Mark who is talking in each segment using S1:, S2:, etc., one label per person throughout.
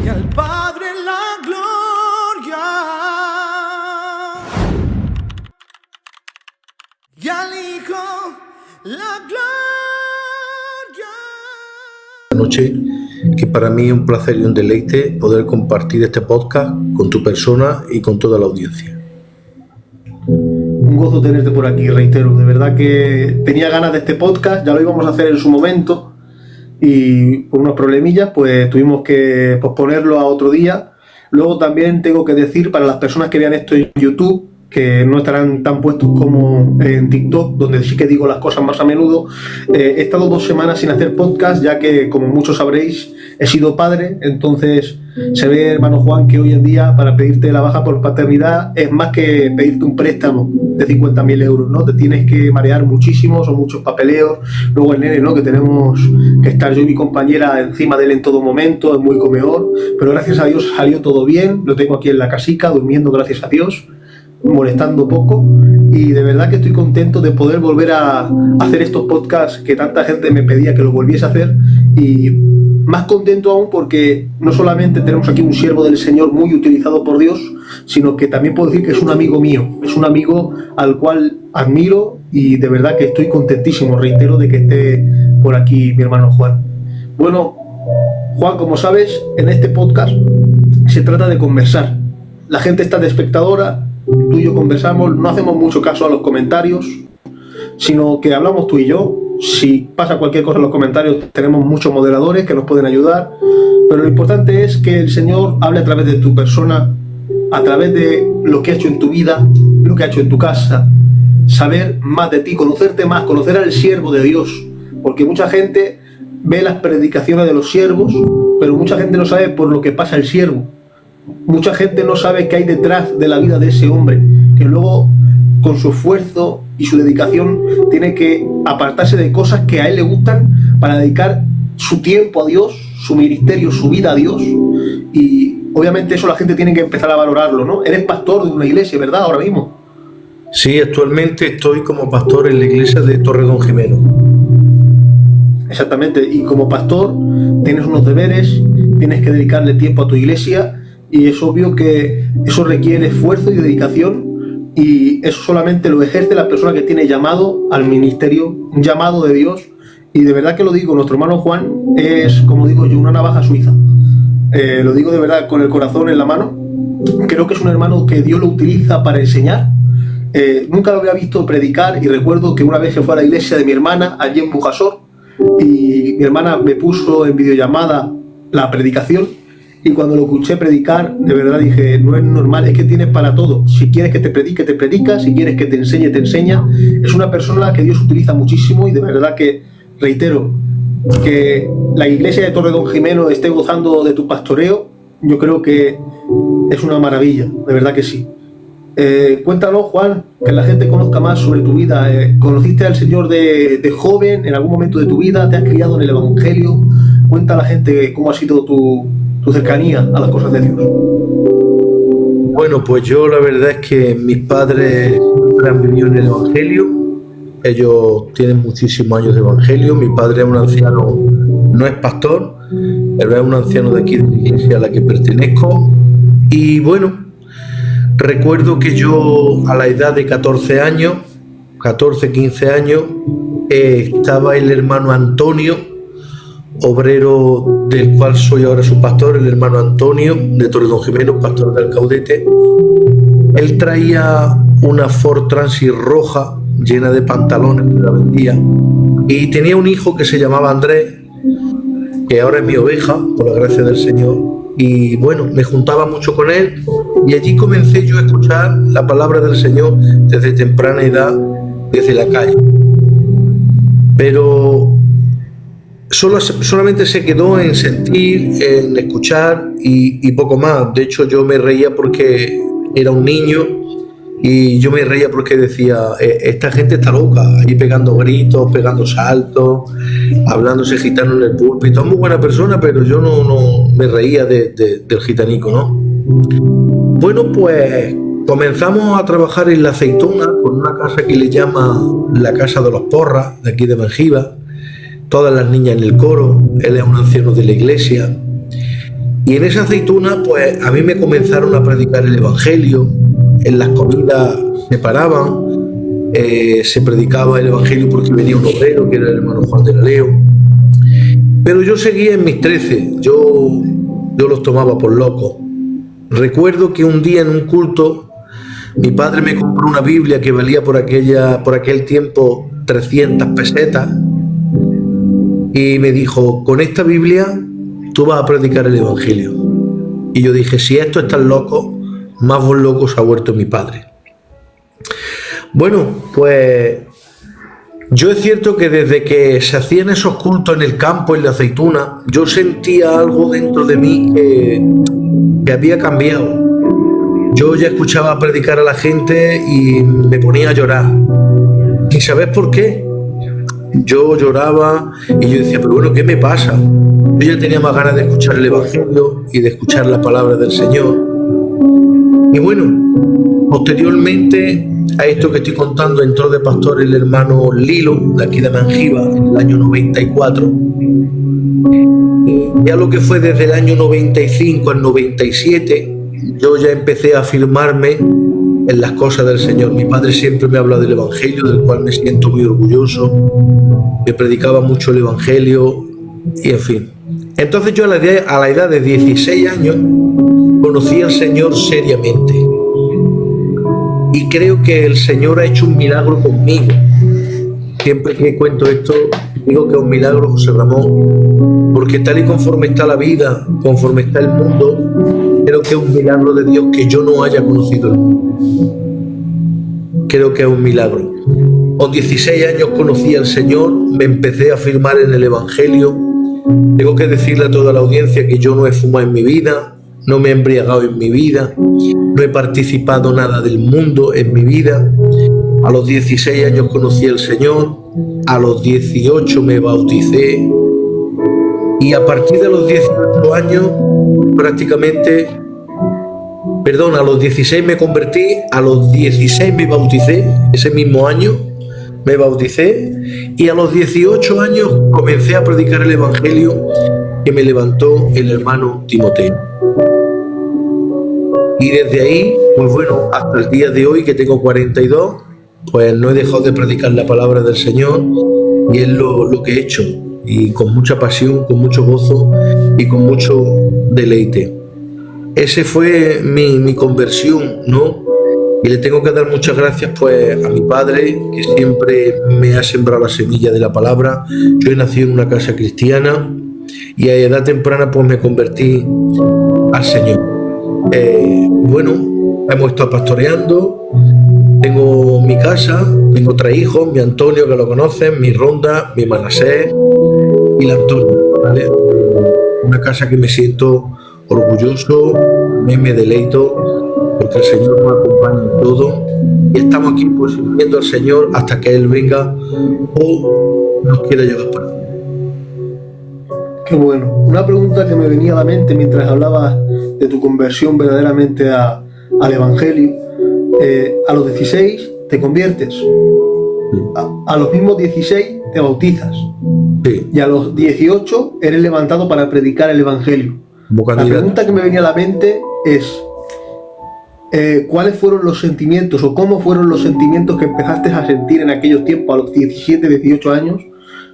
S1: y al Padre la gloria y al Hijo la gloria.
S2: Noche, que para mí es un placer y un deleite poder compartir este podcast con tu persona y con toda la audiencia.
S3: Un gozo tenerte por aquí, reitero, de verdad que tenía ganas de este podcast, ya lo íbamos a hacer en su momento y por unos problemillas pues tuvimos que posponerlo a otro día. Luego también tengo que decir para las personas que vean esto en YouTube, que no estarán tan puestos como en TikTok, donde sí que digo las cosas más a menudo. He estado 2 semanas sin hacer podcast, ya que, como muchos sabréis, he sido padre. Entonces se ve, hermano Juan, que hoy en día para pedirte la baja por paternidad es más que pedirte un préstamo de 50.000 euros, ¿no? Te tienes que marear muchísimo, son muchos papeleos. Luego el nene, ¿no? Que tenemos que estar yo y mi compañera encima de él en todo momento, es muy comedor. Pero gracias a Dios salió todo bien, lo tengo aquí en la casica, durmiendo, gracias a Dios, molestando poco, y de verdad que estoy contento de poder volver a hacer estos podcasts que tanta gente me pedía que lo volviese a hacer, y más contento aún porque no solamente tenemos aquí un siervo del Señor muy utilizado por Dios, sino que también puedo decir que es un amigo mío, es un amigo al cual admiro, y de verdad que estoy contentísimo, reitero, de que esté por aquí mi hermano Juan. Bueno, Juan, como sabes, en este podcast se trata de conversar. La gente está de espectadora, tú y yo conversamos, no hacemos mucho caso a los comentarios, sino que hablamos tú y yo. Si pasa cualquier cosa en los comentarios, tenemos muchos moderadores que nos pueden ayudar, pero lo importante es que el Señor hable a través de tu persona, a través de lo que ha hecho en tu vida, lo que ha hecho en tu casa, saber más de ti, conocerte más, conocer al siervo de Dios, porque mucha gente ve las predicaciones de los siervos, pero mucha gente no sabe por lo que pasa el siervo. Mucha gente no sabe qué hay detrás de la vida de ese hombre, que luego con su esfuerzo y su dedicación tiene que apartarse de cosas que a él le gustan para dedicar su tiempo a Dios, su ministerio, su vida a Dios. Y obviamente eso la gente tiene que empezar a valorarlo, ¿no? Eres pastor de una iglesia, ¿verdad? Ahora mismo.
S2: Sí, actualmente estoy como pastor en la iglesia de Torredonjimeno.
S3: Exactamente, y como pastor tienes unos deberes, tienes que dedicarle tiempo a tu iglesia. Y es obvio que eso requiere esfuerzo y dedicación, y eso solamente lo ejerce la persona que tiene llamado al ministerio, un llamado de Dios. Y de verdad que lo digo, nuestro hermano Juan es, como digo yo, una navaja suiza. Lo digo de verdad con el corazón en la mano. Creo que es un hermano que Dios lo utiliza para enseñar. Nunca lo había visto predicar, y recuerdo que una vez se fue a la iglesia de mi hermana, allí en Bujasor, y mi hermana me puso en videollamada la predicación. Y cuando lo escuché predicar, de verdad dije, no es normal, es que tienes para todo. Si quieres que te predique, te predica. Si quieres que te enseña. Es una persona que Dios utiliza muchísimo, y de verdad que, reitero, que la iglesia de Torredonjimeno esté gozando de tu pastoreo, yo creo que es una maravilla, de verdad que sí. Cuéntanos, Juan, que la gente conozca más sobre tu vida. ¿Conociste al Señor de joven, en algún momento de tu vida? ¿Te has criado en el Evangelio? Cuenta a la gente cómo ha sido tu cercanía a las cosas de Dios.
S2: Bueno, pues yo la verdad es que mis padres siempre han vivido en el Evangelio. Ellos tienen muchísimos años de Evangelio. Mi padre es un anciano, no es pastor, pero es un anciano de aquí de la iglesia a la que pertenezco. Y bueno, recuerdo que yo a la edad de 14 años, 15 años, estaba el hermano Antonio, obrero del cual soy ahora su pastor, el hermano Antonio de Torredonjimeno, pastor de Alcaudete. Él traía una Ford Transit roja llena de pantalones que la vendía, y tenía un hijo que se llamaba Andrés, que ahora es mi oveja, por la gracia del Señor. Y bueno, me juntaba mucho con él, y allí comencé yo a escuchar la palabra del Señor desde temprana edad, desde la calle. Pero solamente se quedó en sentir, en escuchar y poco más. De hecho, yo me reía porque era un niño, y yo me reía porque decía, esta gente está loca, allí pegando gritos, pegando saltos, hablándose gitano en el púlpito. Es muy buena persona, pero yo no me reía del gitanico, ¿no? Bueno, pues comenzamos a trabajar en La Aceituna, con una casa que le llama la Casa de los Porras, de aquí de Benjiva. Todas las niñas en el coro, él es un anciano de la iglesia. Y en esa aceituna, pues a mí me comenzaron a predicar el Evangelio. En las comidas se paraban, se predicaba el Evangelio porque venía un obrero, que era el hermano Juan de la Leo. Pero yo seguía en mis 13, yo los tomaba por locos. Recuerdo que un día en un culto, mi padre me compró una Biblia que valía por aquel tiempo 300 pesetas y me dijo: con esta Biblia tú vas a predicar el Evangelio. Y yo dije: si esto es tan loco, más loco se ha vuelto mi padre. Bueno, pues yo es cierto que desde que se hacían esos cultos en el campo, en la aceituna, yo sentía algo dentro de mí que había cambiado. Yo ya escuchaba predicar a la gente y me ponía a llorar. ¿Y sabes por qué? Yo lloraba y yo decía: pero bueno, ¿qué me pasa? Yo ya tenía más ganas de escuchar el Evangelio y de escuchar la palabra del Señor. Y bueno, posteriormente a esto que estoy contando, entró de pastor el hermano Lilo, de aquí de Manjiva, en el año 94. Y ya lo que fue desde el año 95 al 97, yo ya empecé a afirmarme en las cosas del Señor. Mi padre siempre me habla del Evangelio, del cual me siento muy orgulloso. Me predicaba mucho el Evangelio y en fin. Entonces yo a la edad de 16 años conocí al Señor seriamente. Y creo que el Señor ha hecho un milagro conmigo. Siempre que cuento esto, digo que es un milagro, José Ramón, porque tal y conforme está la vida, conforme está el mundo, creo que es un milagro de Dios que yo no haya conocido el mundo. Creo que es un milagro. Con 16 años conocí al Señor, me empecé a afirmar en el Evangelio. Tengo que decirle a toda la audiencia que yo no he fumado en mi vida, no me he embriagado en mi vida, no he participado nada del mundo en mi vida. A los 16 años conocí al Señor, a los 18 me bauticé y a partir de los 18 años a los 16 me convertí, a los 16 me bauticé, ese mismo año me bauticé y a los 18 años comencé a predicar el Evangelio que me levantó el hermano Timoteo. Y desde ahí, pues bueno, hasta el día de hoy que tengo 42, pues no he dejado de predicar la palabra del Señor y es lo que he hecho, y con mucha pasión, con mucho gozo y con mucho deleite. Ese fue mi conversión, ¿no? Y le tengo que dar muchas gracias pues a mi padre, que siempre me ha sembrado la semilla de la palabra. Yo he nacido en una casa cristiana y a edad temprana pues me convertí al Señor. Bueno, hemos estado pastoreando, tengo mi casa, tengo 3 hijos, mi Antonio, que lo conocen, mi Ronda, mi Manasés y la Antonio, ¿vale? Una casa que me siento orgulloso, me deleito, porque el Señor nos acompaña en todo y estamos aquí pues sirviendo al Señor hasta que Él venga o nos quiera llevar por ahí.
S3: Qué bueno. Una pregunta que me venía a la mente mientras hablabas de tu conversión verdaderamente al Evangelio. A los 16 te conviertes, a los mismos 16 te bautizas,
S2: Sí.
S3: y a los 18 eres levantado para predicar el Evangelio. La pregunta que me venía a la mente es ¿cuáles fueron los sentimientos o cómo fueron los sentimientos que empezaste a sentir en aquellos tiempos, a los 17, 18 años,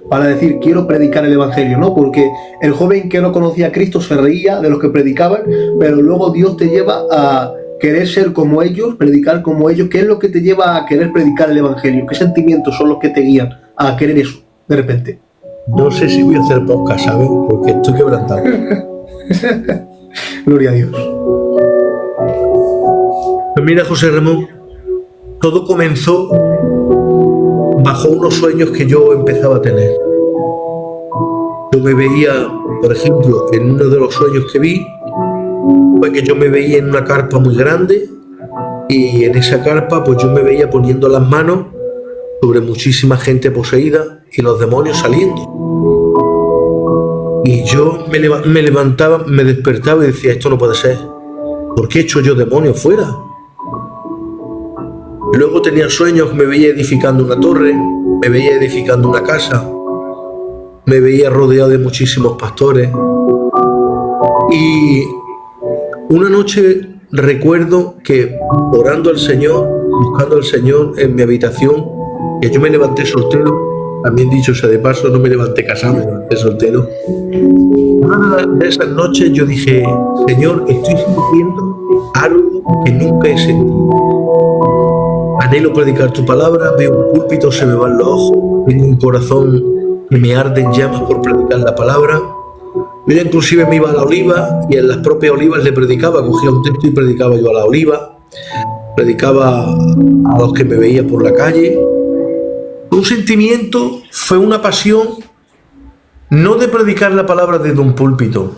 S3: para decir quiero predicar el Evangelio, ¿no? Porque el joven que no conocía a Cristo se reía de los que predicaban, pero luego Dios te lleva a querer ser como ellos, predicar como ellos. ¿Qué es lo que te lleva a querer predicar el Evangelio? ¿Qué sentimientos son los que te guían a querer eso, de repente?
S2: No sé si voy a hacer podcast, ¿sabes? Porque estoy quebrantado.
S3: Gloria a Dios.
S2: Pues mira, José Ramón, todo comenzó bajo unos sueños que yo empezaba a tener. Yo me veía, por ejemplo, en uno de los sueños que vi, fue que yo me veía en una carpa muy grande y en esa carpa pues yo me veía poniendo las manos sobre muchísima gente poseída y los demonios saliendo. Y yo me levantaba, me despertaba y decía, esto no puede ser. ¿Por qué he hecho yo demonios fuera? Luego tenía sueños, me veía edificando una torre, me veía edificando una casa, me veía rodeado de muchísimos pastores. Y una noche recuerdo que orando al Señor, buscando al Señor en mi habitación, que yo me levanté soltero, también dicho sea de paso, no me levanté casado, me levanté soltero. Una de esas noches yo dije, Señor, estoy sintiendo algo que nunca he sentido. Anhelo predicar tu palabra, veo un púlpito, se me van los ojos, tengo un corazón que me arde en llamas por predicar la palabra. Yo ya inclusive me iba a la oliva y en las propias olivas le predicaba, cogía un texto y predicaba yo a la oliva, predicaba a los que me veía por la calle. Un sentimiento, fue una pasión, no de predicar la palabra desde un púlpito,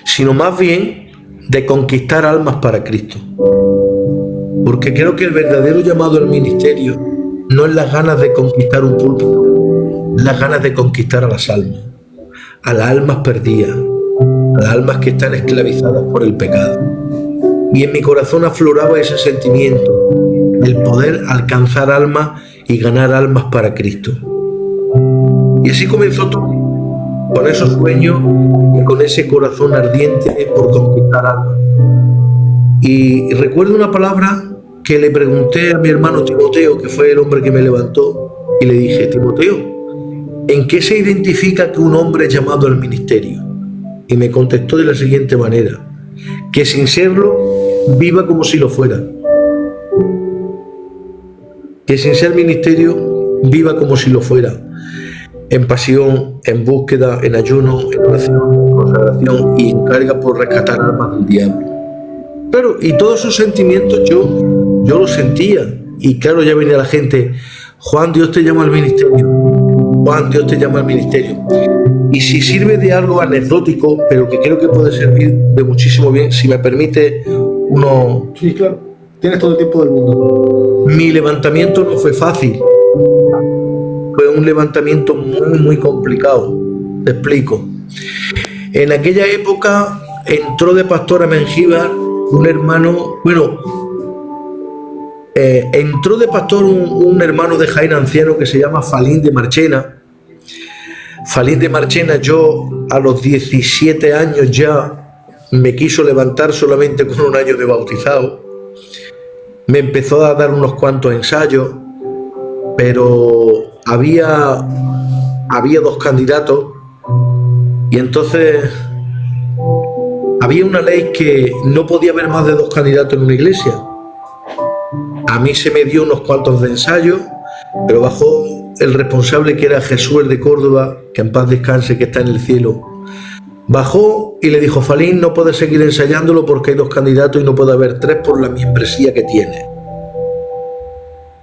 S2: sino más bien de conquistar almas para Cristo. Porque creo que el verdadero llamado al ministerio no es las ganas de conquistar un púlpito, es las ganas de conquistar a las almas perdidas, a las almas que están esclavizadas por el pecado. Y en mi corazón afloraba ese sentimiento, el poder alcanzar almas y ganar almas para Cristo. Y así comenzó todo, con esos sueños y con ese corazón ardiente por conquistar almas. Y recuerdo una palabra que le pregunté a mi hermano Timoteo, que fue el hombre que me levantó, y le dije, Timoteo, ¿en qué se identifica que un hombre es llamado al ministerio? Y me contestó de la siguiente manera, que sin serlo, viva como si lo fuera. Que sin ser ministerio, viva como si lo fuera. En pasión, en búsqueda, en ayuno, en oración, en consagración y en carga por rescatar almas del diablo. Claro, y todos esos sentimientos yo los sentía. Y claro, ya venía la gente, Juan, Dios te llama al ministerio. Juan, Dios te llama al ministerio. Y si sirve de algo anecdótico, pero que creo que puede servir de muchísimo bien, si me permite uno...
S3: Sí, claro. Tienes todo el tiempo del mundo.
S2: Mi levantamiento no fue fácil. Fue un levantamiento muy, muy complicado. Te explico. En aquella época entró de pastor a Mengíbar un hermano, entró de pastor un hermano de Jaén anciano que se llama Falín de Marchena. Falín de Marchena, yo a los 17 años ya me quiso levantar solamente con un año de bautizado. Me empezó a dar unos cuantos ensayos, pero había 2 candidatos y entonces había una ley que no podía haber más de 2 candidatos en una iglesia. A mí se me dio unos cuantos de ensayo, pero bajó el responsable, que era Jesús el de Córdoba, que en paz descanse, que está en el cielo. Bajó y le dijo, Falín, no puedes seguir ensayándolo porque hay 2 candidatos y no puede haber 3 por la membresía que tiene.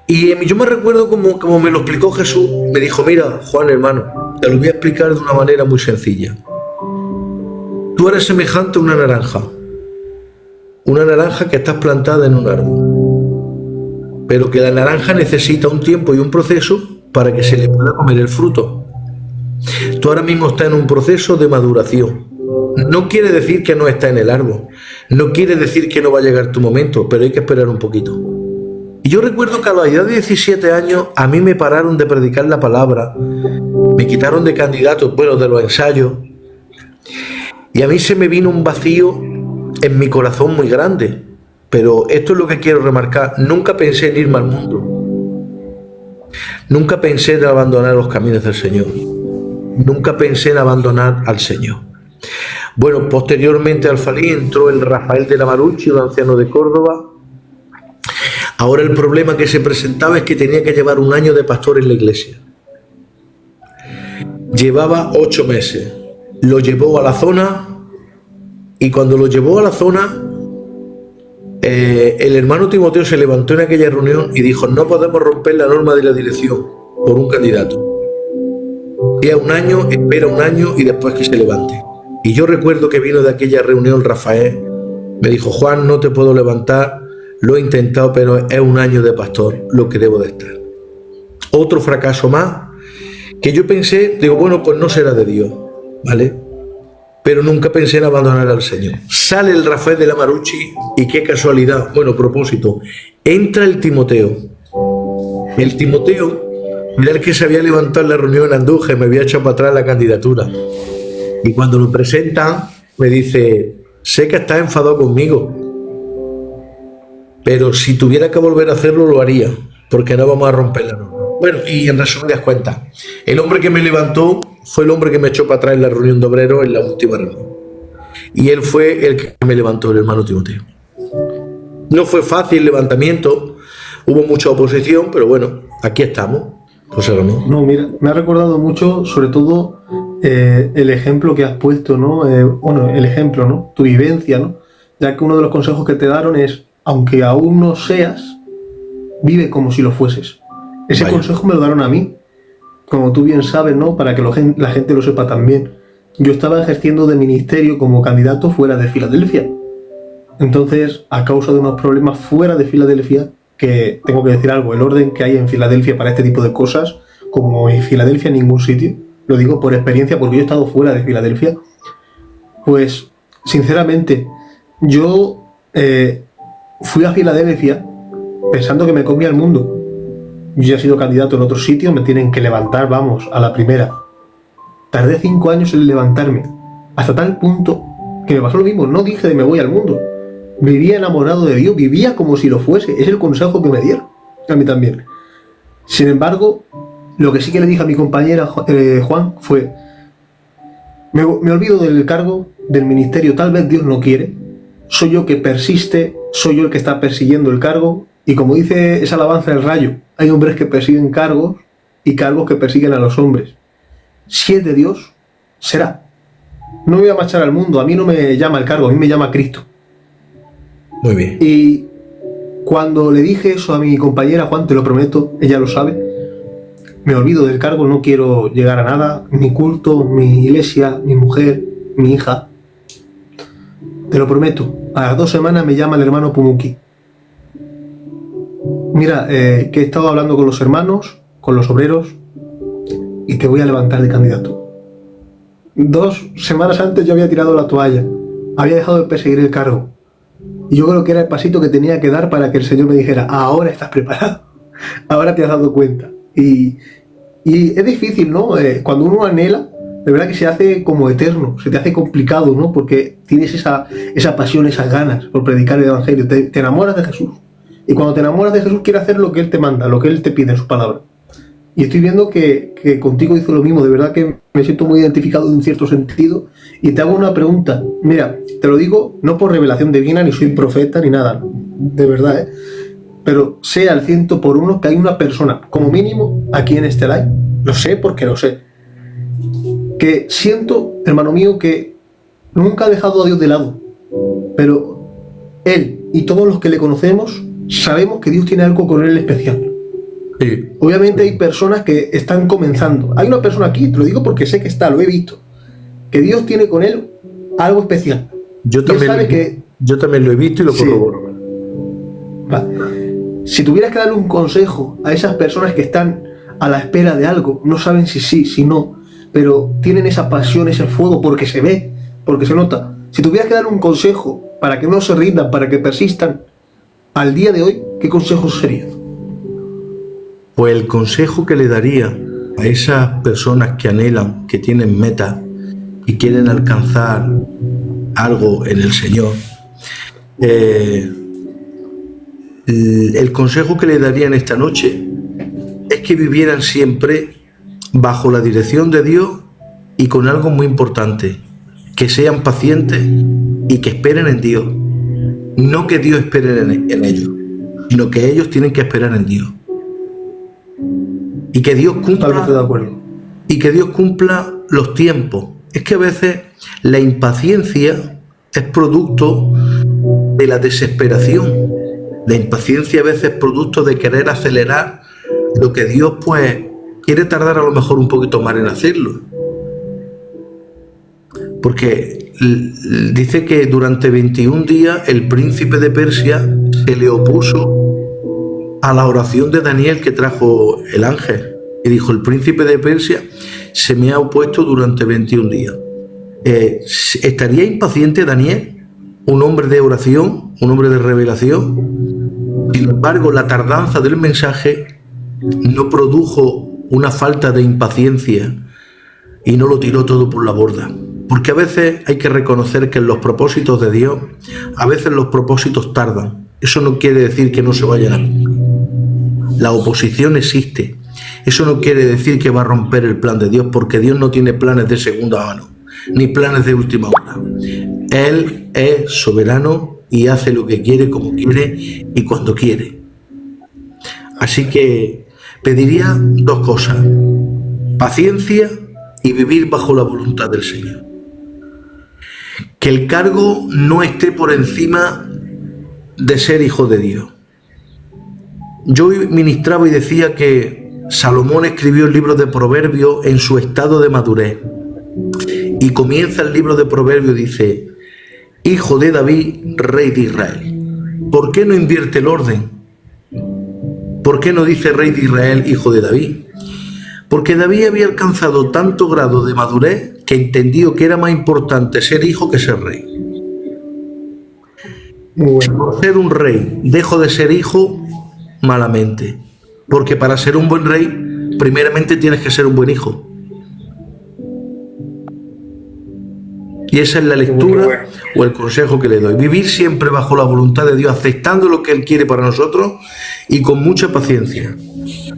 S2: Y yo me recuerdo como me lo explicó Jesús. Me dijo, mira, Juan, hermano, te lo voy a explicar de una manera muy sencilla. Tú eres semejante a una naranja que estás plantada en un árbol, pero que la naranja necesita un tiempo y un proceso para que se le pueda comer el fruto. Tú ahora mismo estás en un proceso de maduración. No quiere decir que no está en el árbol, no quiere decir que no va a llegar tu momento, pero hay que esperar un poquito. Y yo recuerdo que a la edad de 17 años a mí me pararon de predicar la palabra, me quitaron de candidatos, de los ensayos, y a mí se me vino un vacío en mi corazón muy grande. Pero esto es lo que quiero remarcar, nunca pensé en irme al mundo, nunca pensé en abandonar los caminos del Señor, nunca pensé en abandonar al Señor. Bueno, posteriormente al Falín entró el Rafael de la Marucci, un anciano de Córdoba. Ahora el problema que se presentaba es que tenía que llevar un año de pastor en la iglesia. Llevaba 8 meses. Lo llevó a la zona y cuando lo llevó a la zona, el hermano Timoteo se levantó en aquella reunión y dijo, no podemos romper la norma de la dirección por un candidato. Sea un año, espera un año y después que se levante. Y yo recuerdo que vino de aquella reunión Rafael, me dijo, Juan, no te puedo levantar, lo he intentado, pero es un año de pastor lo que debo de estar. Otro fracaso más, que yo pensé, digo, pues no será de Dios, ¿vale? Pero nunca pensé en abandonar al Señor. Sale el Rafael de la Marucci y qué casualidad, propósito, entra el Timoteo. El Timoteo era el que se había levantado en la reunión en Andújar, me había echado para atrás la candidatura. Y cuando lo presentan, me dice, sé que estás enfadado conmigo, pero si tuviera que volver a hacerlo lo haría, porque no vamos a romper la norma. Bueno, y en resumidas cuentas, el hombre que me levantó fue el hombre que me echó para atrás en la reunión de obreros en la última reunión. Y él fue el que me levantó, el hermano Timoteo. No fue fácil el levantamiento, hubo mucha oposición, pero bueno, aquí estamos, José Ramón.
S3: No, mira, me ha recordado mucho, sobre todo, el ejemplo que has puesto, ¿no? Bueno, el ejemplo, ¿no? Tu vivencia, ¿no? Ya que uno de los consejos que te dieron es, aunque aún no seas, vive como si lo fueses. Ese
S2: Vaya.
S3: consejo me lo dieron a mí, como tú bien sabes, ¿no? Para que la gente lo sepa también. Yo estaba ejerciendo de ministerio como candidato fuera de Filadelfia. Entonces, a causa de unos problemas fuera de Filadelfia, que tengo que decir algo, el orden que hay en Filadelfia para este tipo de cosas, como en Filadelfia en ningún sitio, lo digo por experiencia porque yo he estado fuera de Filadelfia, pues, sinceramente, yo fui a Filadelfia pensando que me comía el mundo. Yo ya he sido candidato en otro sitio, me tienen que levantar, vamos, a la primera. Tardé 5 años en levantarme, hasta tal punto que me pasó lo mismo, no dije de me voy al mundo. Vivía enamorado de Dios, vivía como si lo fuese, es el consejo que me dieron, a mí también. Sin embargo, lo que sí que le dije a mi compañera Juan fue, me olvido del cargo, del ministerio, tal vez Dios no quiere, soy yo que persiste, soy yo el que está persiguiendo el cargo, y como dice esa alabanza del Rayo, hay hombres que persiguen cargos y cargos que persiguen a los hombres. Si es de Dios, será. No me voy a marchar al mundo, a mí no me llama el cargo, a mí me llama Cristo.
S2: Muy bien.
S3: Y cuando le dije eso a mi compañera, Juan, te lo prometo, ella lo sabe, me olvido del cargo, no quiero llegar a nada, mi culto, mi iglesia, mi mujer, mi hija. Te lo prometo, a las 2 semanas me llama el hermano Pumuki. Mira, que he estado hablando con los hermanos, con los obreros, y te voy a levantar de candidato. 2 semanas antes yo había tirado la toalla, había dejado de perseguir el cargo. Y yo creo que era el pasito que tenía que dar para que el Señor me dijera, ahora estás preparado, ahora te has dado cuenta. Y es difícil, ¿no? Cuando uno anhela, de verdad que se hace como eterno, se te hace complicado, ¿no? Porque tienes esa pasión, esas ganas por predicar el Evangelio, te enamoras de Jesús. Y cuando te enamoras de Jesús, quieres hacer lo que Él te manda, lo que Él te pide en su palabra. Y estoy viendo que contigo hizo lo mismo, de verdad que me siento muy identificado en cierto sentido. Y te hago una pregunta, mira, te lo digo no por revelación divina, ni soy profeta, ni nada, de verdad, pero sé al 100% que hay una persona, como mínimo, aquí en este live, lo sé porque lo sé, que siento, hermano mío, que nunca ha dejado a Dios de lado, pero él y todos los que le conocemos sabemos que Dios tiene algo con él especial.
S2: Sí.
S3: Obviamente hay personas que están comenzando. Hay una persona aquí, te lo digo porque sé que está, lo he visto, que Dios tiene con él algo especial.
S2: Yo también lo he visto y lo
S3: Sí.
S2: corroboro.
S3: Vale. Si tuvieras que darle un consejo a esas personas que están a la espera de algo, no saben si sí, si no, pero tienen esa pasión, ese fuego, porque se ve, porque se nota. Si tuvieras que darle un consejo para que no se rindan, para que persistan, al día de hoy, ¿qué consejo sería?
S2: Pues el consejo que le daría a esas personas que anhelan, que tienen metas y quieren alcanzar algo en el Señor, el consejo que le daría en esta noche es que vivieran siempre bajo la dirección de Dios y con algo muy importante, que sean pacientes y que esperen en Dios. No que Dios espere en ellos, sino que ellos tienen que esperar en Dios. Y que Dios
S3: Totalmente de acuerdo.
S2: y que Dios cumpla los tiempos. Es que a veces la impaciencia es producto de la desesperación. La impaciencia a veces es producto de querer acelerar lo que Dios pues quiere tardar a lo mejor un poquito más en hacerlo. Porque dice que durante 21 días el príncipe de Persia se le opuso a la oración de Daniel que trajo el ángel. Y dijo, el príncipe de Persia se me ha opuesto durante 21 días. ¿Estaría impaciente Daniel? Un hombre de oración, un hombre de revelación. Sin embargo, la tardanza del mensaje no produjo una falta de impaciencia y no lo tiró todo por la borda. porque a veces hay que reconocer que en los propósitos de Dios, a veces los propósitos tardan. Eso no quiere decir que no se vayan a cumplir. La oposición existe. Eso no quiere decir que va a romper el plan de Dios, porque Dios no tiene planes de segunda mano, ni planes de última hora. Él es soberano y hace lo que quiere, como quiere y cuando quiere. Así que pediría dos cosas: paciencia y vivir bajo la voluntad del Señor. Que el cargo no esté por encima de ser hijo de Dios. Yo ministraba y decía que Salomón escribió el libro de Proverbios en su estado de madurez. Y comienza el libro de Proverbios, dice: hijo de David, rey de Israel. ¿Por qué no invierte el orden? ¿Por qué no dice rey de Israel, hijo de David? Porque David había alcanzado tanto grado de madurez que entendió que era más importante ser hijo que ser rey. Por ser un rey dejo de ser hijo, malamente. Porque para ser un buen rey, primeramente tienes que ser un buen hijo. Y esa es la lectura o el consejo que le doy. Vivir siempre bajo la voluntad de Dios, aceptando lo que Él quiere para nosotros y con mucha paciencia,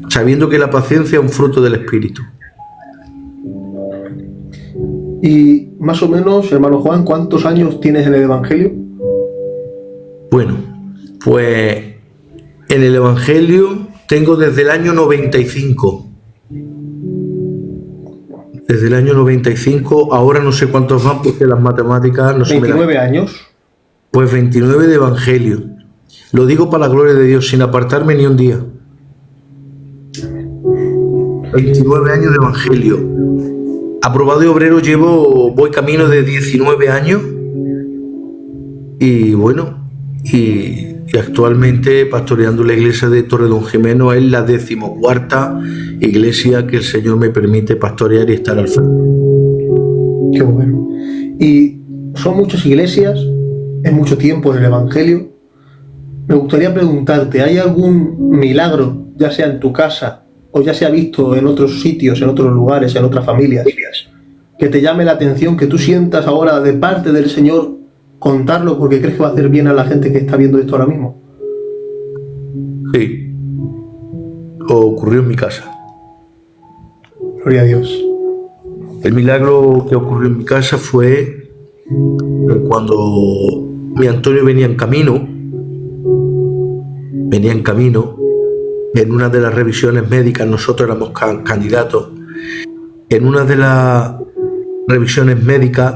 S2: sabiendo que la paciencia es un fruto del Espíritu.
S3: Y más o menos, hermano Juan, ¿cuántos años tienes en el Evangelio?
S2: Bueno, pues en el Evangelio tengo desde el año 95. Desde el año 95, ahora no sé cuántos van porque las matemáticas no se me dan.
S3: 29 años.
S2: Pues 29 de Evangelio. Lo digo para la gloria de Dios, sin apartarme ni un día. 29 años de Evangelio. Aprobado de obrero voy camino de 19 años. Y bueno, y actualmente pastoreando la iglesia de Torredonjimeno, es la 14ª iglesia que el Señor me permite pastorear y estar al frente.
S3: Qué bueno. Y son muchas iglesias, es mucho tiempo en el Evangelio. Me gustaría preguntarte, ¿hay algún milagro, ya sea en tu casa o ya sea visto en otros sitios, en otros lugares, en otras familias, que te llame la atención, que tú sientas ahora de parte del Señor contarlo porque crees que va a hacer bien a la gente que está viendo esto ahora mismo?
S2: Sí. Ocurrió en mi casa.
S3: Gloria a Dios.
S2: El milagro que ocurrió en mi casa fue cuando mi Antonio venía en camino, en una de las revisiones médicas, nosotros éramos candidatos, en una de las revisiones médicas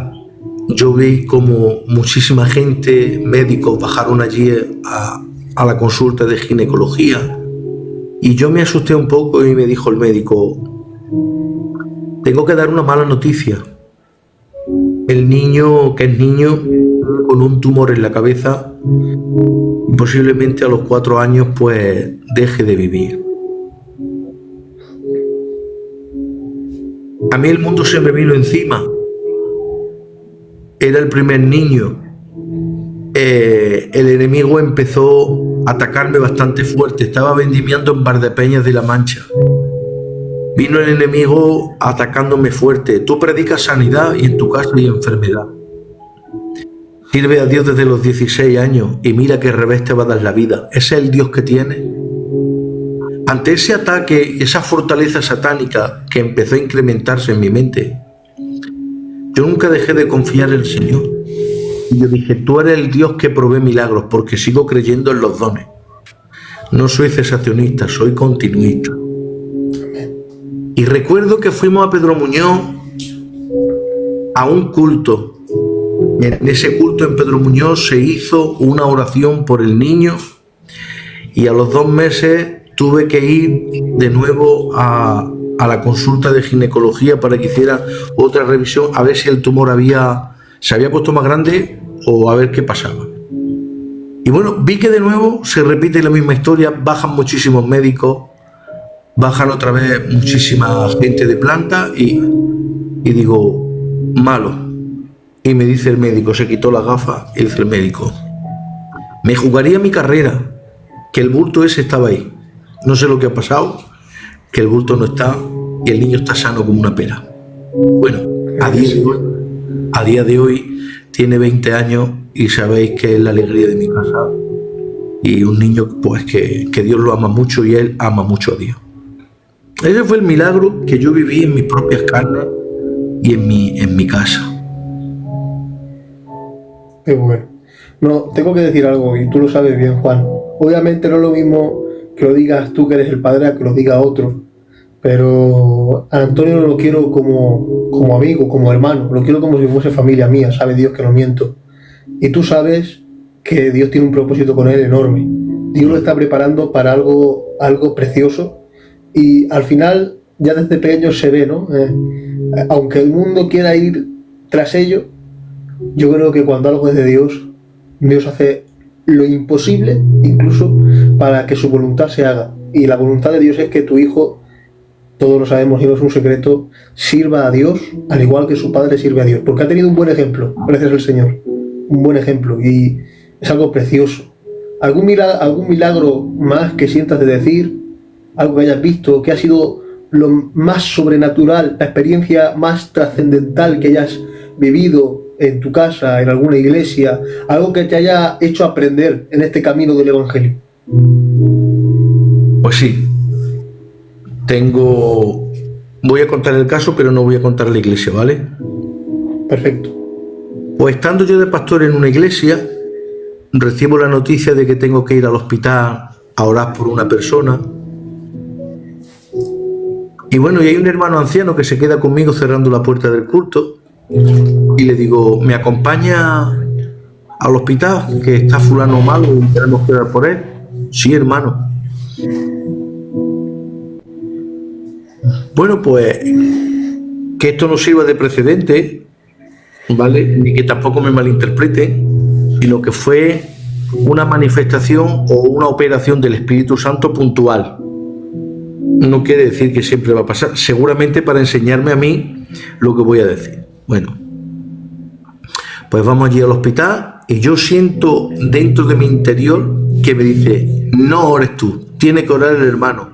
S2: yo vi como muchísima gente, médicos, bajaron allí a la consulta de ginecología y yo me asusté un poco y me dijo el médico: tengo que dar una mala noticia. El niño, que es niño, con un tumor en la cabeza, y posiblemente a los 4 años pues deje de vivir. A mí el mundo se me vino encima. Era el primer niño. El enemigo empezó a atacarme bastante fuerte. Estaba vendimiando en Valdepeñas de la Mancha. Vino el enemigo atacándome fuerte. Tú predicas sanidad y en tu casa hay enfermedad. Sirve a Dios desde los 16 años y mira qué revés te va a dar la vida. ¿Ese es el Dios que tiene? Ante ese ataque, esa fortaleza satánica que empezó a incrementarse en mi mente, yo nunca dejé de confiar en el Señor. Y yo dije: tú eres el Dios que provee milagros, porque sigo creyendo en los dones. No soy cesacionista, soy continuista. Y recuerdo que fuimos a Pedro Muñoz a un culto. En ese culto en Pedro Muñoz se hizo una oración por el niño y a los 2 meses tuve que ir de nuevo a la consulta de ginecología para que hiciera otra revisión a ver si el tumor se había puesto más grande o a ver qué pasaba. Y bueno, vi que de nuevo se repite la misma historia, bajan muchísimos médicos, bajan otra vez muchísima gente de planta y digo: malo. Y me dice el médico, se quitó las gafas y dice el médico: me jugaría mi carrera, que el bulto ese estaba ahí. No sé lo que ha pasado, que el bulto no está y el niño está sano como una pera. Bueno, a a día de hoy tiene 20 años y sabéis que es la alegría de mi casa. Y un niño pues que Dios lo ama mucho y él ama mucho a Dios. Ese fue el milagro que yo viví en mis propias carnes y en mi casa.
S3: Qué bueno. No, tengo que decir algo y tú lo sabes bien, Juan. Obviamente no es lo mismo que lo digas tú que eres el padre a que lo diga otro. Pero a Antonio no lo quiero como amigo, como hermano. Lo quiero como si fuese familia mía. Sabe Dios que no miento. Y tú sabes que Dios tiene un propósito con él enorme. Dios lo está preparando para algo precioso. Y al final, ya desde pequeño se ve, ¿no? Aunque el mundo quiera ir tras ello, yo creo que cuando algo es de Dios, Dios hace lo imposible, incluso para que su voluntad se haga. Y la voluntad de Dios es que tu hijo, todos lo sabemos y no es un secreto, sirva a Dios al igual que su padre sirve a Dios. Porque ha tenido un buen ejemplo, gracias al Señor. Un buen ejemplo. Y es algo precioso. ¿Algún milagro más que sientas de decir? Algo que hayas visto, que ha sido lo más sobrenatural, la experiencia más trascendental que hayas vivido en tu casa, en alguna iglesia, algo que te haya hecho aprender en este camino del Evangelio.
S2: Pues sí, voy a contar el caso, pero no voy a contar la iglesia, ¿vale?
S3: Perfecto.
S2: Pues estando yo de pastor en una iglesia, recibo la noticia de que tengo que ir al hospital a orar por una persona. Y bueno, y hay un hermano anciano que se queda conmigo cerrando la puerta del culto y le digo, ¿me acompaña al hospital? Que está fulano malo y tenemos que orar por él. Sí, hermano. Bueno, pues que esto no sirva de precedente, ¿vale? Ni que tampoco me malinterpreten, sino que fue una manifestación o una operación del Espíritu Santo puntual. No quiere decir que siempre va a pasar, seguramente para enseñarme a mí lo que voy a decir. Bueno, pues vamos allí al hospital y yo siento dentro de mi interior que me dice, no ores tú, tiene que orar el hermano.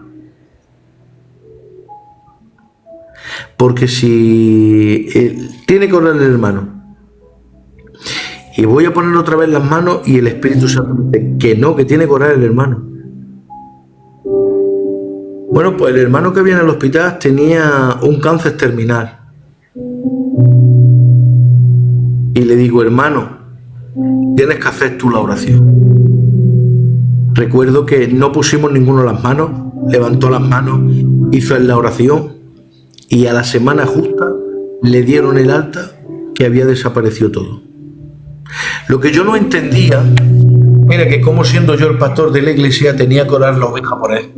S2: Porque si tiene que orar el hermano. Y voy a poner otra vez las manos y el Espíritu Santo me dice que no, que tiene que orar el hermano. Bueno, pues el hermano que viene al hospital tenía un cáncer terminal. Y le digo, hermano, tienes que hacer tú la oración. Recuerdo que no pusimos ninguno las manos, levantó las manos, hizo la oración y a la semana justa le dieron el alta, que había desaparecido todo. Lo que yo no entendía era que como siendo yo el pastor de la iglesia tenía que orar la oveja por él.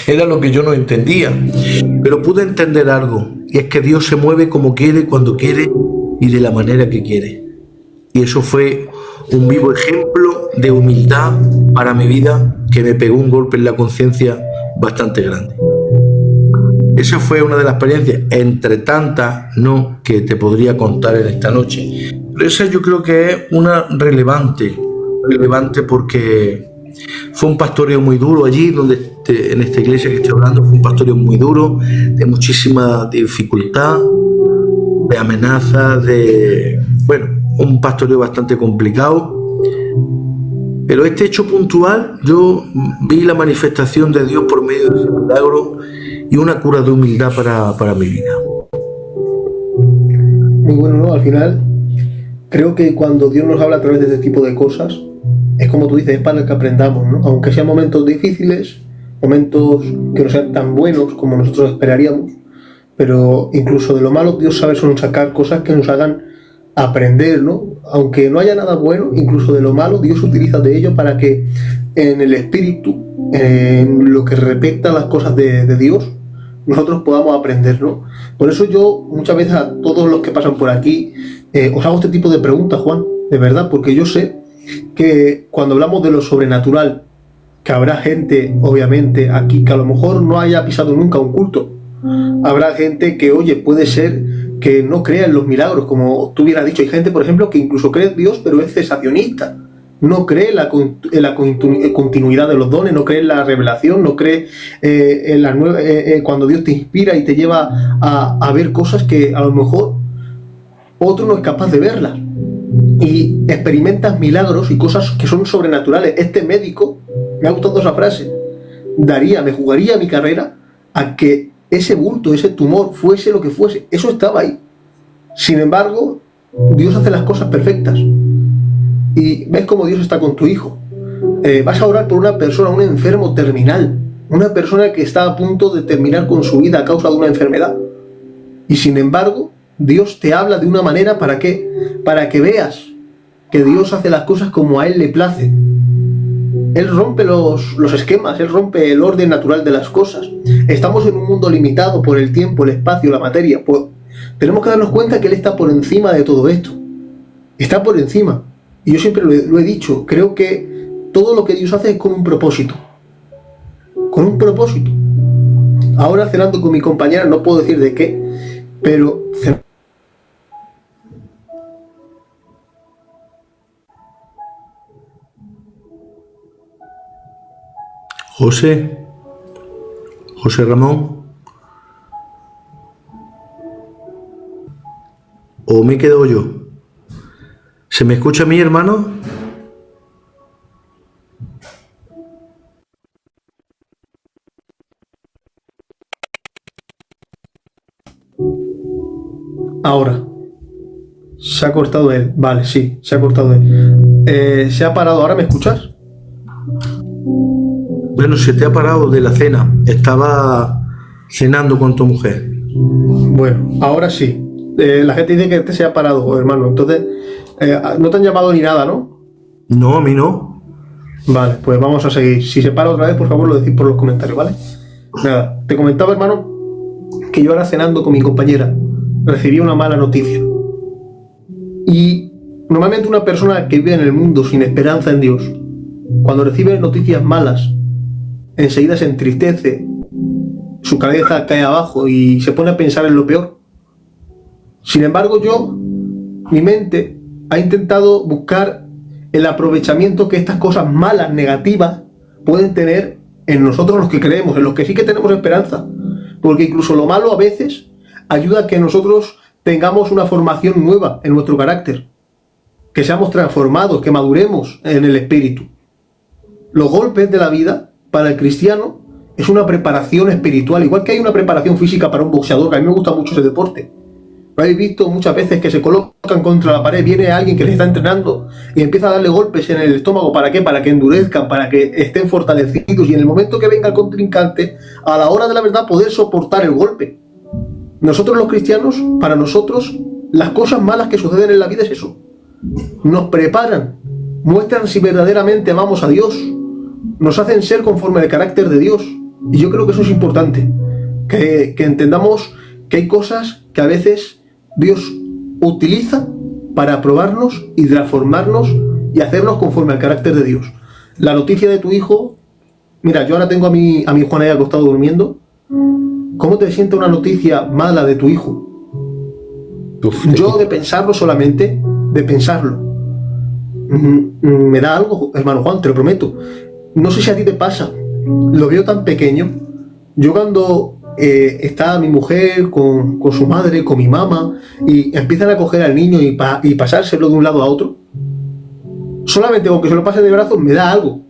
S2: Era lo que yo no entendía, pero pude entender algo, y es que Dios se mueve como quiere, cuando quiere y de la manera que quiere. Y eso fue un vivo ejemplo de humildad para mi vida, que me pegó un golpe en la conciencia bastante grande. Esa fue una de las experiencias, entre tantas, no, que te podría contar en esta noche. Pero esa yo creo que es una relevante porque fue un pastoreo muy duro allí, en esta iglesia que estoy hablando, fue un pastoreo muy duro, de muchísima dificultad, de amenazas, un pastoreo bastante complicado. Pero este hecho puntual, yo vi la manifestación de Dios por medio de ese milagro y una cura de humildad para mi vida.
S3: Muy bueno, ¿no? Al final, creo que cuando Dios nos habla a través de este tipo de cosas, es como tú dices, es para que aprendamos, ¿no? Aunque sean momentos difíciles, momentos que no sean tan buenos como nosotros esperaríamos, pero incluso de lo malo Dios sabe sacar cosas que nos hagan aprender, ¿no? Aunque no haya nada bueno, incluso de lo malo Dios utiliza de ello para que en el espíritu, en lo que respecta a las cosas de Dios, nosotros podamos aprender, ¿no? Por eso yo muchas veces a todos los que pasan por aquí os hago este tipo de preguntas, Juan, de verdad, porque yo sé que cuando hablamos de lo sobrenatural, que habrá gente, obviamente, aquí que a lo mejor no haya pisado nunca un culto. Habrá gente que, oye, puede ser que no crea en los milagros, como tú hubieras dicho. Hay gente, por ejemplo, que incluso cree en Dios, pero es cesacionista. no cree en la continuidad de los dones, no cree en la revelación, no cree en la nueva, cuando Dios te inspira y te lleva a ver cosas que a lo mejor otro no es capaz de verlas. Y experimentas milagros y cosas que son sobrenaturales. Este médico, me ha gustado esa frase, me jugaría mi carrera a que ese bulto, ese tumor, fuese lo que fuese. Eso estaba ahí. Sin embargo, Dios hace las cosas perfectas. Y ves cómo Dios está con tu hijo. Vas a orar por una persona, un enfermo terminal, una persona que está a punto de terminar con su vida a causa de una enfermedad. Y sin embargo, Dios te habla de una manera ¿para qué? Para que veas que Dios hace las cosas como a Él le place. Él rompe los esquemas, Él rompe el orden natural de las cosas. Estamos en un mundo limitado por el tiempo, el espacio, la materia. Pues tenemos que darnos cuenta que Él está por encima de todo esto. Está por encima. Y yo siempre lo he dicho, creo que todo lo que Dios hace es con un propósito. Con un propósito. Ahora cenando con mi compañera, no puedo decir de qué, pero
S2: José Ramón, ¿o me quedo yo? ¿Se me escucha a mí, hermano?
S3: ahora se ha cortado él. Vale, sí, se ha cortado él. Se ha parado. ¿Ahora me escuchas?
S2: Bueno, se te ha parado de la cena. Estaba cenando con tu mujer.
S3: Bueno, ahora sí. La gente dice que te se ha parado, hermano. Entonces, no te han llamado ni nada, ¿no?
S2: No, a mí no.
S3: Vale, pues vamos a seguir. Si se para otra vez, por favor, lo decís por los comentarios, ¿vale? Nada, te comentaba, hermano, que yo ahora cenando con mi compañera recibí una mala noticia. Y normalmente una persona que vive en el mundo sin esperanza en Dios, cuando recibe noticias malas, enseguida se entristece, su cabeza cae abajo y se pone a pensar en lo peor. Sin embargo, mi mente ha intentado buscar el aprovechamiento que estas cosas malas, negativas, pueden tener en nosotros los que creemos, en los que sí que tenemos esperanza. Porque incluso lo malo a veces ayuda a que nosotros tengamos una formación nueva en nuestro carácter, que seamos transformados, que maduremos en el espíritu. Los golpes de la vida, para el cristiano, es una preparación espiritual, igual que hay una preparación física para un boxeador, que a mí me gusta mucho ese deporte. Lo habéis visto muchas veces que se colocan contra la pared, viene alguien que les está entrenando y empieza a darle golpes en el estómago. ¿Para qué? Para que endurezcan, para que estén fortalecidos y en el momento que venga el contrincante, a la hora de la verdad, poder soportar el golpe. Nosotros los cristianos, para nosotros, las cosas malas que suceden en la vida es eso. Nos preparan, muestran si verdaderamente amamos a Dios, nos hacen ser conforme al carácter de Dios. Y yo creo que eso es importante, que entendamos que hay cosas que a veces Dios utiliza para probarnos y transformarnos y hacernos conforme al carácter de Dios. La noticia de tu hijo, mira, yo ahora tengo a mi Juan ahí acostado durmiendo. ¿Cómo te siente una noticia mala de tu hijo? Yo de pensarlo solamente, de pensarlo, me da algo, hermano Juan, te lo prometo. No sé si a ti te pasa, lo veo tan pequeño. Yo cuando está mi mujer con su madre, con mi mamá, y empiezan a coger al niño y pasárselo de un lado a otro, solamente con que se lo pase de brazos me da algo.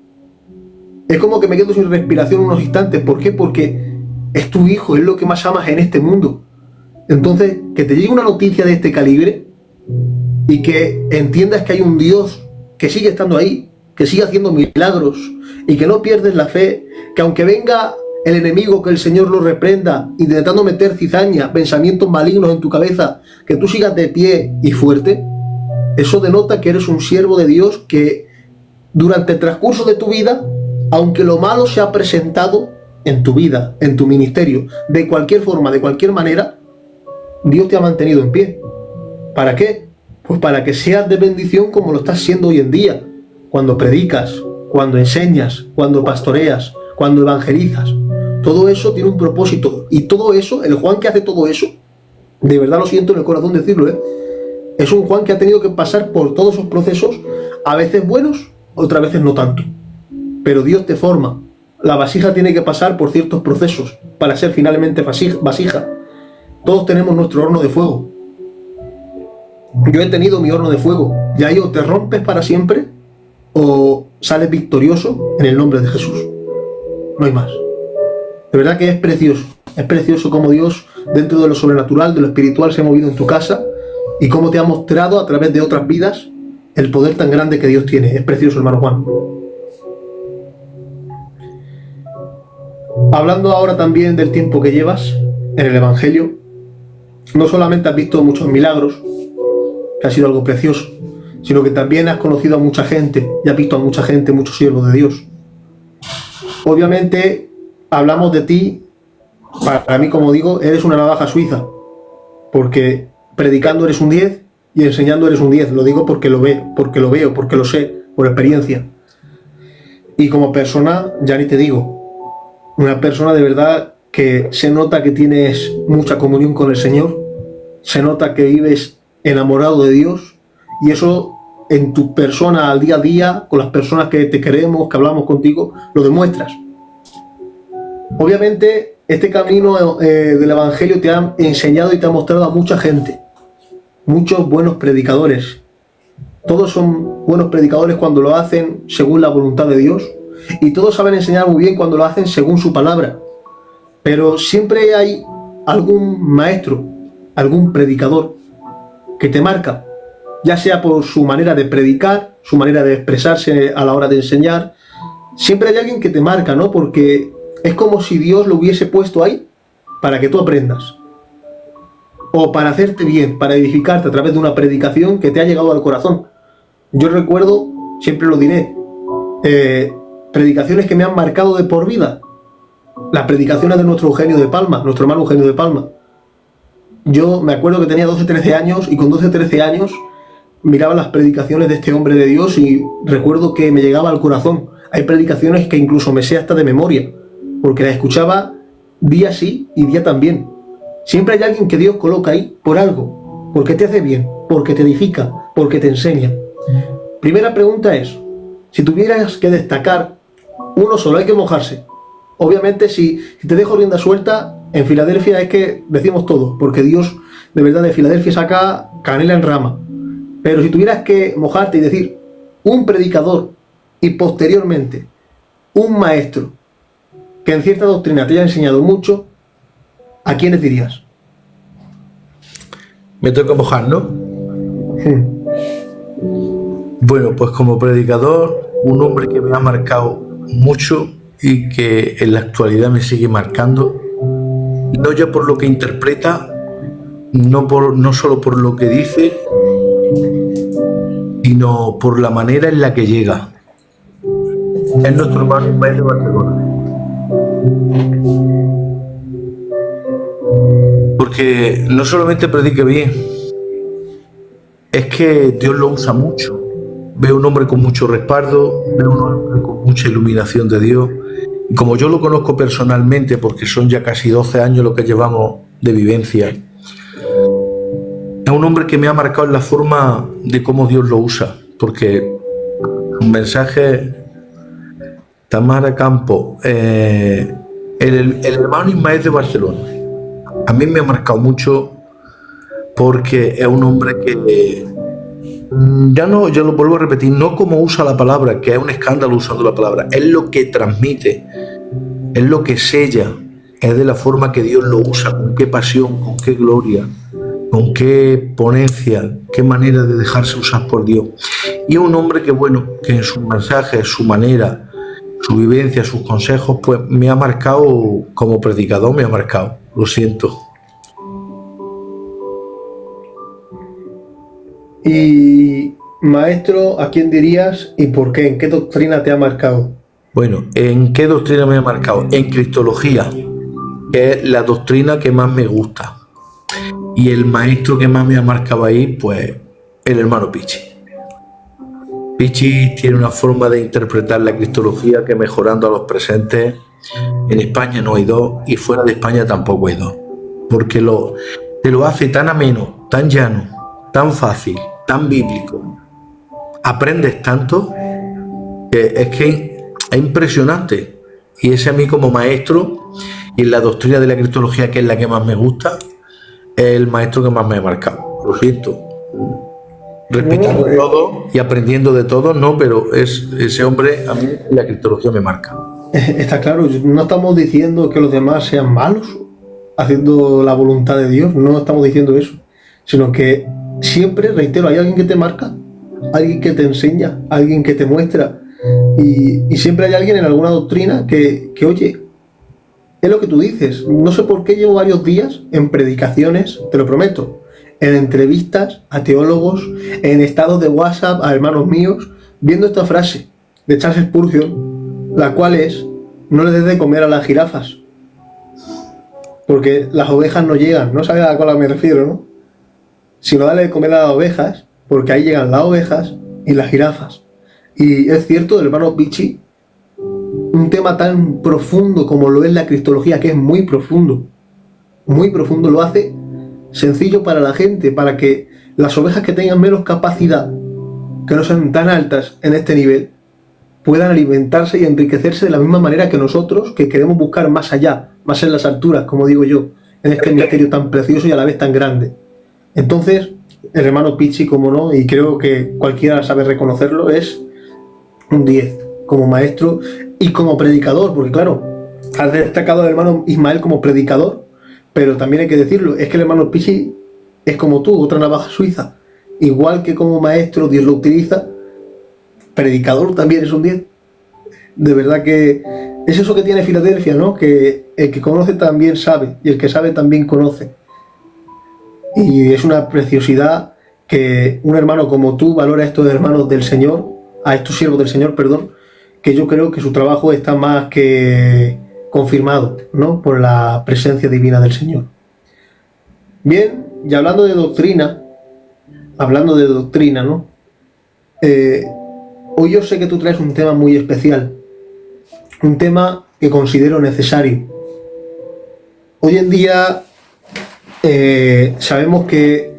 S3: Es como que me quedo sin respiración unos instantes. ¿Por qué? Porque es tu hijo, es lo que más amas en este mundo. Entonces, que te llegue una noticia de este calibre y que entiendas que hay un Dios que sigue estando ahí, que sigue haciendo milagros y que no pierdes la fe, que aunque venga el enemigo, que el Señor lo reprenda, intentando meter cizaña, pensamientos malignos en tu cabeza, que tú sigas de pie y fuerte, eso denota que eres un siervo de Dios, que durante el transcurso de tu vida, aunque lo malo se ha presentado en tu vida, en tu ministerio, de cualquier forma, de cualquier manera, Dios te ha mantenido en pie. ¿Para qué? Pues para que seas de bendición como lo estás siendo hoy en día, cuando predicas, cuando enseñas, cuando pastoreas, cuando evangelizas. Todo eso tiene un propósito, y todo eso, el Juan que hace todo eso, de verdad lo siento en el corazón decirlo, es un Juan que ha tenido que pasar por todos esos procesos, a veces buenos otras veces no tanto. Pero Dios te forma. La vasija tiene que pasar por ciertos procesos para ser finalmente vasija. Todos tenemos nuestro horno de fuego. Yo he tenido mi horno de fuego. Y ahí o te rompes para siempre o sales victorioso en el nombre de Jesús. No hay más. De verdad que es precioso. Es precioso cómo Dios, dentro de lo sobrenatural, de lo espiritual, se ha movido en tu casa y cómo te ha mostrado a través de otras vidas el poder tan grande que Dios tiene. Es precioso, hermano Juan. Hablando ahora también del tiempo que llevas en el Evangelio, no solamente has visto muchos milagros, que ha sido algo precioso, sino que también has conocido a mucha gente y has visto a mucha gente, muchos siervos de Dios. Obviamente, hablamos de ti, para mí, como digo, eres una navaja suiza, porque predicando eres un 10 y enseñando eres un 10. Lo digo porque lo veo, porque lo sé, por experiencia. Y como persona, ya ni te digo, una persona de verdad que se nota que tienes mucha comunión con el Señor, se nota que vives enamorado de Dios, y eso en tu persona al día a día, con las personas que te queremos, que hablamos contigo, lo demuestras. Obviamente, este camino del Evangelio te ha enseñado y te ha mostrado a mucha gente, muchos buenos predicadores. Todos son buenos predicadores cuando lo hacen según la voluntad de Dios, y todos saben enseñar muy bien cuando lo hacen según su palabra. Pero siempre hay algún maestro, algún predicador que te marca, ya sea por su manera de predicar, su manera de expresarse a la hora de enseñar. Siempre hay alguien que te marca, ¿no? Porque es como si Dios lo hubiese puesto ahí para que tú aprendas, o para hacerte bien, para edificarte a través de una predicación que te ha llegado al corazón. Yo recuerdo, siempre lo diré, predicaciones que me han marcado de por vida. Las predicaciones de nuestro Eugenio de Palma, nuestro hermano Eugenio de Palma. Yo me acuerdo que tenía 12-13 años y con 12-13 años miraba las predicaciones de este hombre de Dios y recuerdo que me llegaba al corazón. Hay predicaciones que incluso me sé hasta de memoria, porque las escuchaba día sí y día también. Siempre hay alguien que Dios coloca ahí por algo, porque te hace bien, porque te edifica, porque te enseña. Primera pregunta es, si tuvieras que destacar uno solo, hay que mojarse. Obviamente, si te dejo rienda suelta, en Filadelfia es que decimos todo, porque Dios de verdad de Filadelfia saca canela en rama. Pero si tuvieras que mojarte y decir un predicador y posteriormente un maestro que en cierta doctrina te haya enseñado mucho, ¿a quiénes dirías?
S2: Me toca mojar, ¿no? Bueno, pues como predicador, un hombre que me ha marcado mucho y que en la actualidad me sigue marcando, no ya por lo que interpreta, no solo por lo que dice, sino por la manera en la que llega. Es nuestro hermano Ismael de Barcelona. Porque no solamente predica bien, es que Dios lo usa mucho. Veo un hombre con mucho respaldo, veo un hombre con mucha iluminación de Dios. Y como yo lo conozco personalmente, porque son ya casi 12 años lo que llevamos de vivencia, es un hombre que me ha marcado en la forma de cómo Dios lo usa. Porque un mensaje, Tamara Campo, el hermano Ismael de Barcelona, a mí me ha marcado mucho porque es un hombre que ya lo vuelvo a repetir, no como usa la palabra, que es un escándalo usando la palabra, es lo que transmite, es lo que sella, es de la forma que Dios lo usa, con qué pasión, con qué gloria, con qué ponencia, qué manera de dejarse usar por Dios. Y es un hombre que, bueno, que en sus mensajes, su manera, su vivencia, sus consejos, pues me ha marcado, como predicador me ha marcado, lo siento.
S3: Y maestro, ¿a quién dirías y por qué? ¿En qué doctrina te ha marcado?
S2: Bueno, ¿en qué doctrina me ha marcado? En Cristología, que es la doctrina que más me gusta. Y el maestro que más me ha marcado ahí, pues, el hermano Pichi. Pichi tiene una forma de interpretar la Cristología que, mejorando a los presentes, en España no hay dos y fuera de España tampoco hay dos. Porque te lo hace tan ameno, tan llano, tan fácil, tan bíblico. Aprendes tanto Es que es impresionante. Y ese a mí como maestro, y en la doctrina de la cristología, que es la que más me gusta, es el maestro que más me ha marcado. Lo siento. Respetando todo y aprendiendo de todo, no, pero ese hombre a mí la cristología me marca.
S3: Está claro, no estamos diciendo que los demás sean malos haciendo la voluntad de Dios, no estamos diciendo eso, sino que siempre, reitero, hay alguien que te marca, alguien que te enseña, alguien que te muestra, y siempre hay alguien en alguna doctrina que oye, es lo que tú dices. No sé por qué llevo varios días en predicaciones, te lo prometo, en entrevistas a teólogos, en estados de WhatsApp a hermanos míos, viendo esta frase de Charles Spurgeon, la cual es: no le des de comer a las jirafas, porque las ovejas no llegan. No sabes a cuál me refiero, ¿no? Sino dale de comer a las ovejas, porque ahí llegan las ovejas y las jirafas. Y es cierto, el hermano Pichi, un tema tan profundo como lo es la cristología, que es muy profundo, lo hace sencillo para la gente, para que las ovejas que tengan menos capacidad, que no sean tan altas en este nivel, puedan alimentarse y enriquecerse de la misma manera que nosotros, que queremos buscar más allá, más en las alturas, como digo yo, en este misterio tan precioso y a la vez tan grande. Entonces, el hermano Pichi, como no, y creo que cualquiera sabe reconocerlo, es un 10 como maestro y como predicador, porque claro, has destacado al hermano Ismael como predicador, pero también hay que decirlo, es que el hermano Pichi es como tú, otra navaja suiza. Igual que como maestro Dios lo utiliza, predicador también es un 10. De verdad que es eso que tiene Filadelfia, ¿no? Que el que conoce también sabe, y el que sabe también conoce. Y es una preciosidad que un hermano como tú valora a estos hermanos del Señor, a estos siervos del Señor, perdón, que yo creo que su trabajo está más que confirmado, ¿no? Por la presencia divina del Señor. Bien, y hablando de doctrina, ¿no? Hoy yo sé que tú traes un tema muy especial, un tema que considero necesario. Hoy en día sabemos que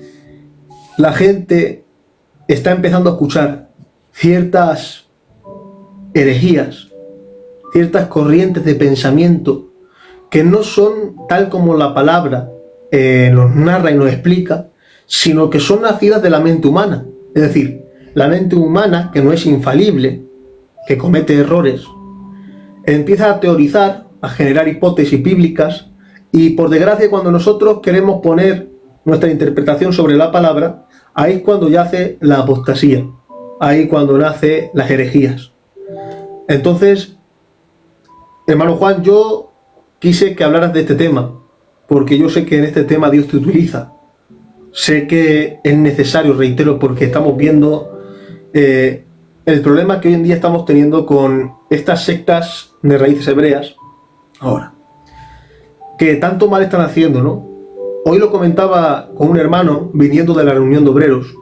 S3: la gente está empezando a escuchar ciertas herejías, ciertas corrientes de pensamiento que no son tal como la palabra nos narra y nos explica, sino que son nacidas de la mente humana. Es decir, la mente humana, que no es infalible, que comete errores, empieza a teorizar, a generar hipótesis bíblicas, y por desgracia cuando nosotros queremos poner nuestra interpretación sobre la palabra, ahí es cuando yace la apostasía, ahí cuando nace las herejías. Entonces, hermano Juan, yo quise que hablaras de este tema, porque yo sé que en este tema Dios te utiliza. Sé que es necesario, reitero, porque estamos viendo el problema que hoy en día estamos teniendo con estas sectas de raíces hebreas, ahora, que tanto mal están haciendo, ¿no? Hoy lo comentaba con un hermano viniendo de la reunión de obreros,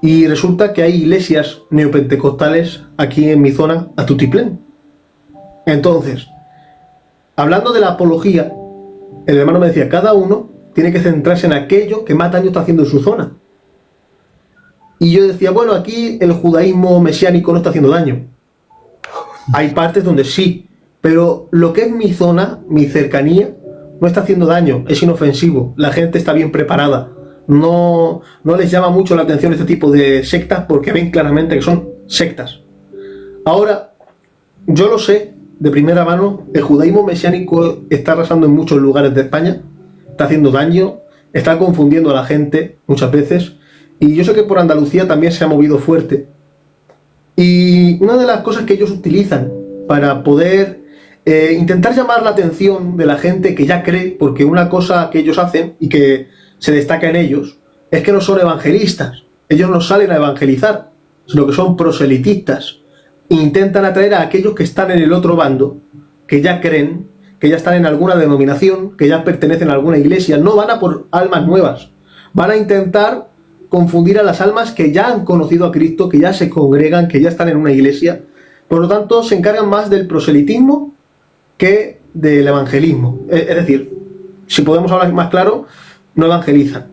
S3: y resulta que hay iglesias neopentecostales aquí en mi zona, a tutiplén. Entonces, hablando de la apología, el hermano me decía, cada uno tiene que centrarse en aquello que más daño está haciendo en su zona. Y yo decía, bueno, aquí el judaísmo mesiánico no está haciendo daño. Hay partes donde sí, pero lo que es mi zona, mi cercanía, no está haciendo daño, es inofensivo, la gente está bien preparada. No les llama mucho la atención este tipo de sectas porque ven claramente que son sectas. Ahora, yo lo sé de primera mano, el judaísmo mesiánico está arrasando en muchos lugares de España, está haciendo daño, está confundiendo a la gente muchas veces, y yo sé que por Andalucía también se ha movido fuerte. Y una de las cosas que ellos utilizan para poder intentar llamar la atención de la gente que ya cree, porque una cosa que ellos hacen y que se destaca en ellos es que no son evangelistas, ellos no salen a evangelizar, sino que son proselitistas. Intentan atraer a aquellos que están en el otro bando, que ya creen, que ya están en alguna denominación, que ya pertenecen a alguna iglesia. No van a por almas nuevas, van a intentar confundir a las almas que ya han conocido a Cristo, que ya se congregan, que ya están en una iglesia. Por lo tanto, se encargan más del proselitismo que del evangelismo. Es decir, si podemos hablar más claro, no evangelizan.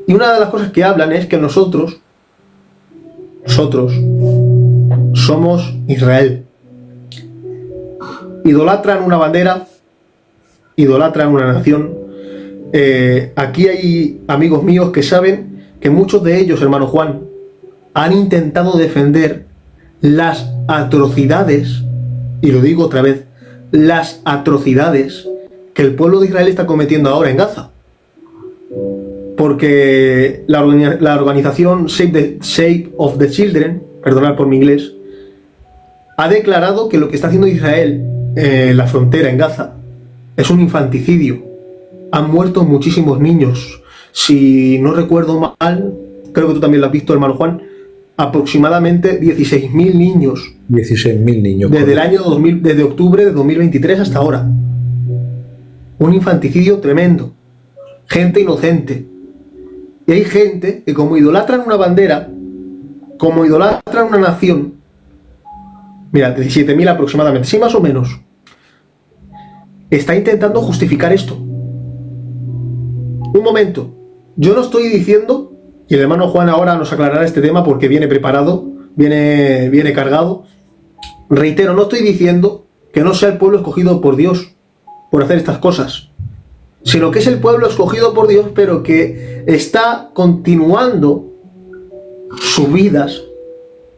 S3: Y una de las cosas que hablan es que nosotros somos somos Israel. Idolatran una bandera, idolatran una nación. Aquí hay amigos míos que saben que muchos de ellos, hermano Juan, han intentado defender las atrocidades, y lo digo otra vez, las atrocidades que el pueblo de Israel está cometiendo ahora en Gaza. Porque la organización Save of the Children, perdonad por mi inglés, ha declarado que lo que está haciendo Israel en la frontera en Gaza es un infanticidio. Han muerto muchísimos niños. Si no recuerdo mal, creo que tú también lo has visto, hermano Juan, aproximadamente 16.000 niños.
S2: 16.000 niños.
S3: Desde el año 2000, desde octubre de 2023 hasta ahora. Un infanticidio tremendo. Gente inocente. Y hay gente que, como idolatran una bandera, como idolatran una nación, mira, 17.000 aproximadamente, sí, más o menos, está intentando justificar esto. Un momento, yo no estoy diciendo, y el hermano Juan ahora nos aclarará este tema porque viene preparado, viene cargado. Reitero, no estoy diciendo que no sea el pueblo escogido por Dios por hacer estas cosas, sino que es el pueblo escogido por Dios, pero que está continuando sus vidas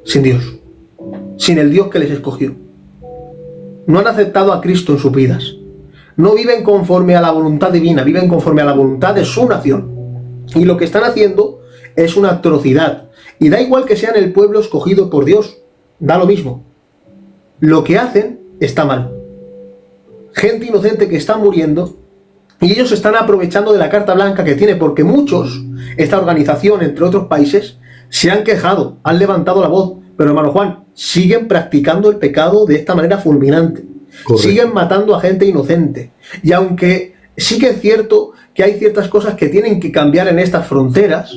S3: sin Dios, sin el Dios que les escogió. No han aceptado a Cristo en sus vidas. No viven conforme a la voluntad divina, viven conforme a la voluntad de su nación. Y lo que están haciendo es una atrocidad. Y da igual que sean el pueblo escogido por Dios, da lo mismo. Lo que hacen está mal. Gente inocente que está muriendo, y ellos se están aprovechando de la carta blanca que tiene, porque muchos, esta organización, entre otros países, se han quejado, han levantado la voz, pero hermano Juan, siguen practicando el pecado de esta manera fulminante. Correcto. Siguen matando a gente inocente. Y aunque sí que es cierto que hay ciertas cosas que tienen que cambiar en estas fronteras,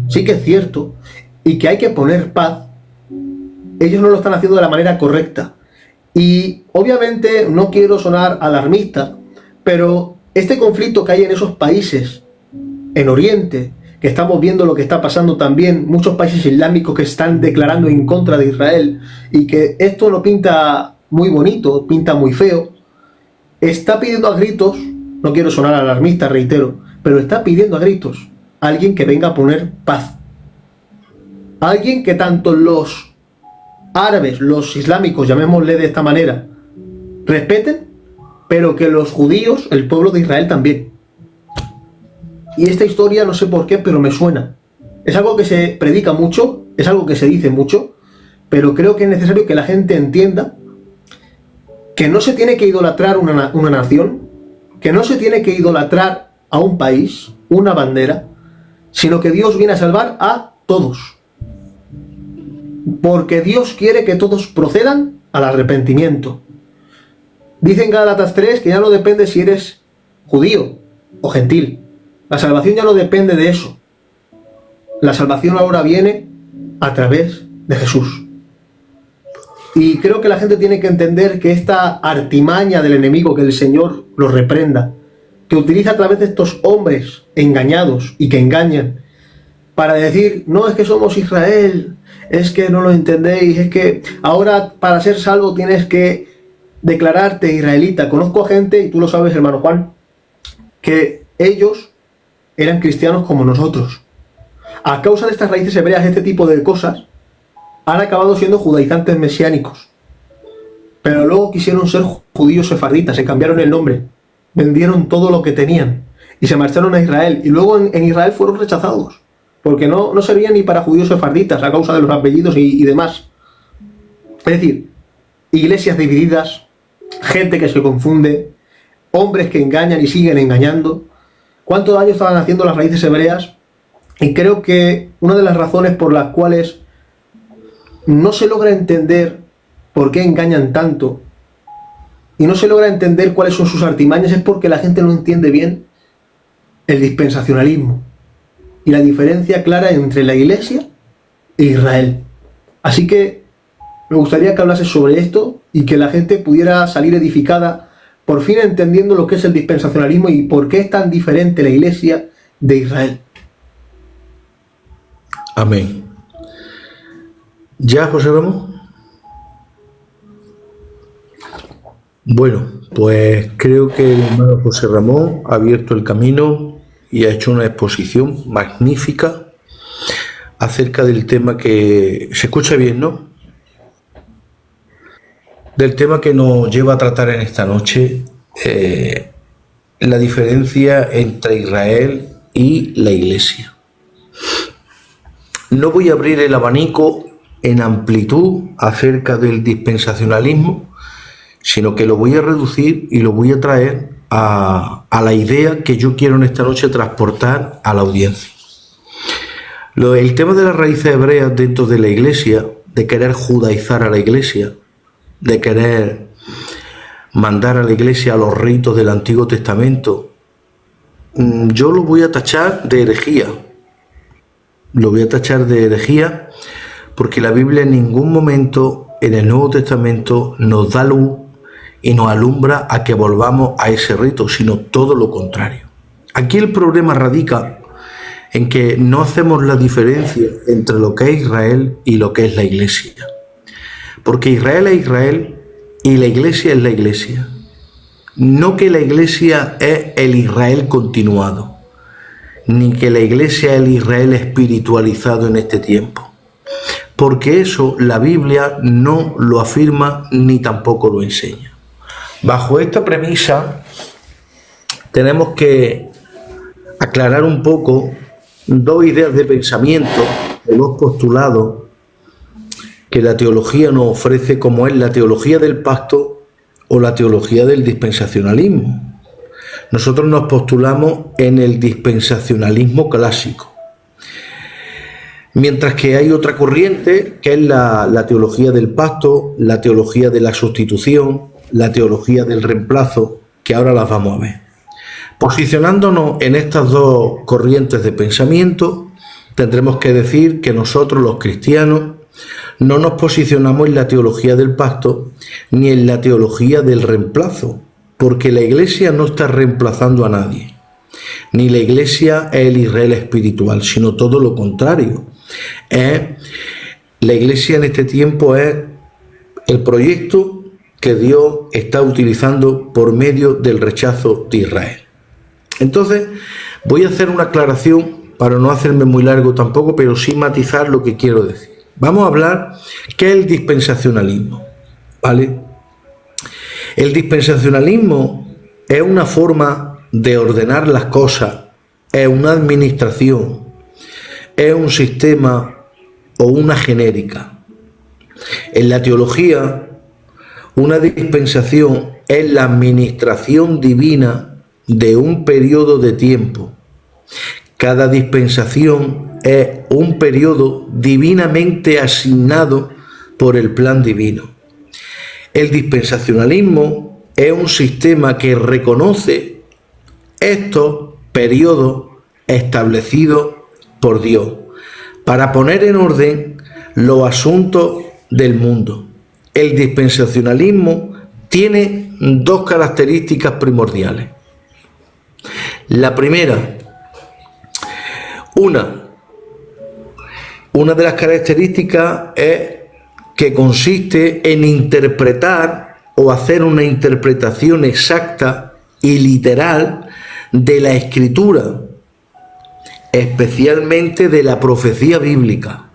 S3: sí que es cierto, y que hay que poner paz, ellos no lo están haciendo de la manera correcta. Y obviamente no quiero sonar alarmista, pero este conflicto que hay en esos países, en Oriente, que estamos viendo lo que está pasando también, muchos países islámicos que están declarando en contra de Israel, y que esto no pinta muy bonito, pinta muy feo, está pidiendo a gritos, no quiero sonar alarmista, reitero, pero está pidiendo a gritos a alguien que venga a poner paz. Alguien que tanto los árabes, los islámicos, llamémosle de esta manera, respeten, pero que los judíos, el pueblo de Israel también. Y esta historia no sé por qué, pero me suena. Es algo que se predica mucho, es algo que se dice mucho, pero creo que es necesario que la gente entienda que no se tiene que idolatrar una nación, que no se tiene que idolatrar a un país, una bandera, sino que Dios viene a salvar a todos. Porque Dios quiere que todos procedan al arrepentimiento. Dice en Gálatas 3 que ya no depende si eres judío o gentil. La salvación ya no depende de eso. La salvación ahora viene a través de Jesús. Y creo que la gente tiene que entender que esta artimaña del enemigo, que el Señor lo reprenda, que utiliza a través de estos hombres engañados y que engañan para decir, no, es que somos Israel, es que no lo entendéis, es que ahora para ser salvo tienes que declararte israelita. Conozco a gente, y tú lo sabes, hermano Juan, que ellos eran cristianos como nosotros. A causa de estas raíces hebreas, este tipo de cosas, han acabado siendo judaizantes mesiánicos. Pero luego quisieron ser judíos sefarditas, se cambiaron el nombre, vendieron todo lo que tenían y se marcharon a Israel. Y luego en Israel fueron rechazados, porque no servían ni para judíos sefarditas a causa de los apellidos y demás. Es decir, iglesias divididas, gente que se confunde, hombres que engañan y siguen engañando. ¿Cuánto daño estaban haciendo las raíces hebreas? Y creo que una de las razones por las cuales no se logra entender por qué engañan tanto y no se logra entender cuáles son sus artimañas es porque la gente no entiende bien el dispensacionalismo y la diferencia clara entre la Iglesia e Israel. Así que me gustaría que hablases sobre esto y que la gente pudiera salir edificada, por fin entendiendo lo que es el dispensacionalismo y por qué es tan diferente la Iglesia de Israel.
S2: Amén. ¿Ya, José Ramón? Bueno, pues creo que el hermano José Ramón ha abierto el camino y ha hecho una exposición magnífica acerca del tema que se escucha bien, ¿no? Del tema que nos lleva a tratar en esta noche, la diferencia entre Israel y la Iglesia. No voy a abrir el abanico en amplitud acerca del dispensacionalismo, sino que lo voy a reducir y lo voy a traer a la idea que yo quiero en esta noche transportar a la audiencia. El tema de las raíces hebreas dentro de la Iglesia, de querer judaizar a la Iglesia, de querer mandar a la Iglesia a los ritos del Antiguo Testamento, yo lo voy a tachar de herejía. Lo voy a tachar de herejía porque la Biblia en ningún momento en el Nuevo Testamento nos da luz y nos alumbra a que volvamos a ese rito, sino todo lo contrario. Aquí el problema radica en que no hacemos la diferencia entre lo que es Israel y lo que es la Iglesia. Porque Israel es Israel y la Iglesia es la Iglesia. No que la Iglesia es el Israel continuado, ni que la Iglesia es el Israel espiritualizado en este tiempo. Porque eso la Biblia no lo afirma ni tampoco lo enseña. Bajo esta premisa tenemos que aclarar un poco dos ideas de pensamiento, dos postulados que la teología nos ofrece, como es la teología del pacto o la teología del dispensacionalismo. Nosotros nos postulamos en el dispensacionalismo clásico, mientras que hay otra corriente que es la teología del pacto, la teología de la sustitución, la teología del reemplazo, que ahora las vamos a ver. Posicionándonos en estas dos corrientes de pensamiento, tendremos que decir que nosotros los cristianos no nos posicionamos en la teología del pacto ni en la teología del reemplazo, porque la Iglesia no está reemplazando a nadie, ni la Iglesia es el Israel espiritual, sino todo lo contrario. La Iglesia en este tiempo es el proyecto que Dios está utilizando por medio del rechazo de Israel. Entonces, voy a hacer una aclaración para no hacerme muy largo tampoco, pero sí matizar lo que quiero decir. Vamos a hablar qué es el dispensacionalismo, ¿vale? El dispensacionalismo es una forma de ordenar las cosas, es una administración, es un sistema o una genérica. En la teología, una dispensación es la administración divina de un periodo de tiempo. Cada dispensación es un periodo divinamente asignado por el plan divino. El dispensacionalismo es un sistema que reconoce estos periodos establecidos por Dios para poner en orden los asuntos del mundo. El dispensacionalismo tiene dos características primordiales. La primera, una de las características es que consiste en interpretar o hacer una interpretación exacta y literal de la Escritura, especialmente de la profecía bíblica.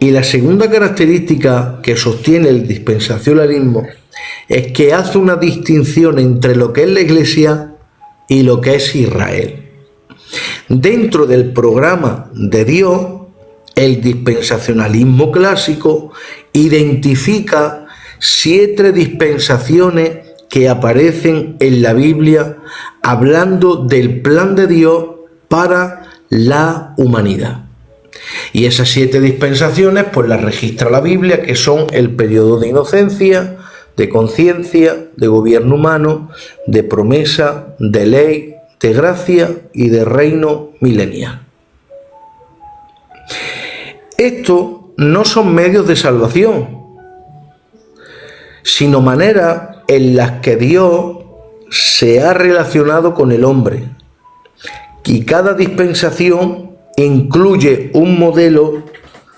S2: Y la segunda característica que sostiene el dispensacionalismo es que hace una distinción entre lo que es la Iglesia y lo que es Israel. Dentro del programa de Dios, el dispensacionalismo clásico identifica 7 dispensaciones que aparecen en la Biblia hablando del plan de Dios para la humanidad. Y esas 7 dispensaciones pues las registra la Biblia, que son el periodo de inocencia, de conciencia, de gobierno humano, de promesa, de ley, de gracia y de reino milenial. Estos no son medios de salvación, sino maneras en las que Dios se ha relacionado con el hombre. Y cada dispensación incluye un modelo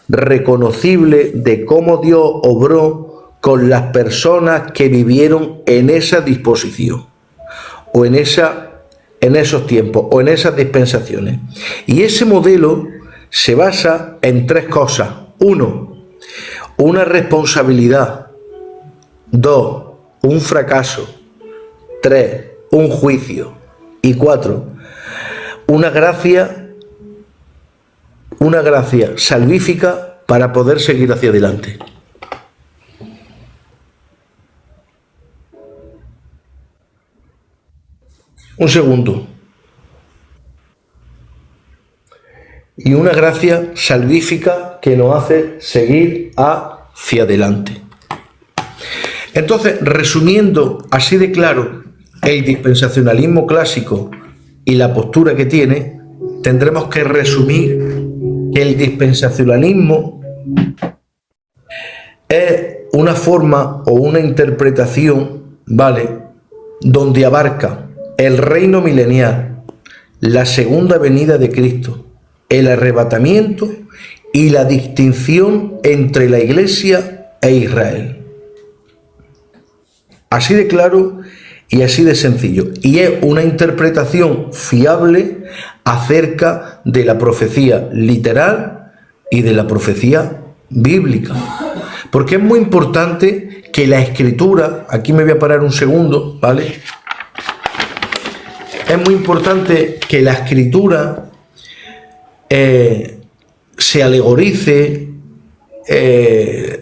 S2: reconocible de cómo Dios obró con las personas que vivieron en esa disposición o en esos tiempos o en esas dispensaciones. Y ese modelo se basa en tres cosas. Uno, una responsabilidad. Dos, un fracaso. Tres, un juicio. Y cuatro, una gracia salvífica para poder seguir hacia adelante. Un segundo. Y una gracia salvífica que nos hace seguir hacia adelante. Entonces, resumiendo así de claro el dispensacionalismo clásico y la postura que tiene, tendremos que resumir que el dispensacionalismo es una forma o una interpretación, ¿vale?, donde abarca el reino milenial, la segunda venida de Cristo, el arrebatamiento y la distinción entre la Iglesia e Israel. Así de claro y así de sencillo. Y es una interpretación fiable acerca de la profecía literal y de la profecía bíblica. Porque es muy importante que la Escritura, aquí me voy a parar un segundo, ¿vale? Es muy importante que la Escritura se alegorice,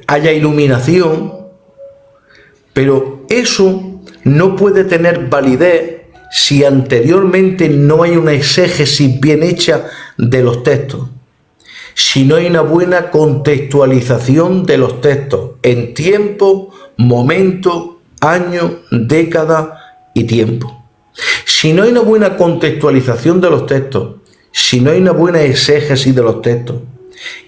S2: haya iluminación, pero eso no puede tener validez si anteriormente no hay una exégesis bien hecha de los textos, si no hay una buena contextualización de los textos en tiempo, momento, año, década y tiempo. Si no hay una buena contextualización de los textos, si no hay una buena exégesis de los textos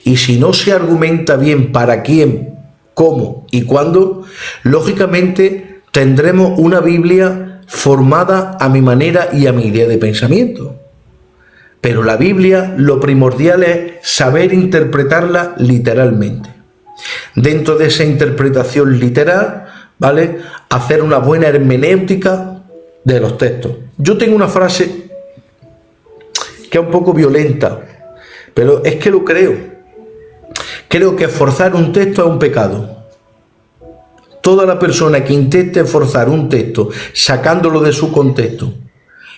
S2: y si no se argumenta bien para quién, cómo y cuándo, lógicamente tendremos una Biblia formada a mi manera y a mi idea de pensamiento. Pero la Biblia, lo primordial es saber interpretarla literalmente. Dentro de esa interpretación literal, ¿vale?, hacer una buena hermenéutica de los textos. Yo tengo una frase que es un poco violenta, pero es que lo creo. Creo que forzar un texto es un pecado. Toda la persona que intente forzar un texto sacándolo de su contexto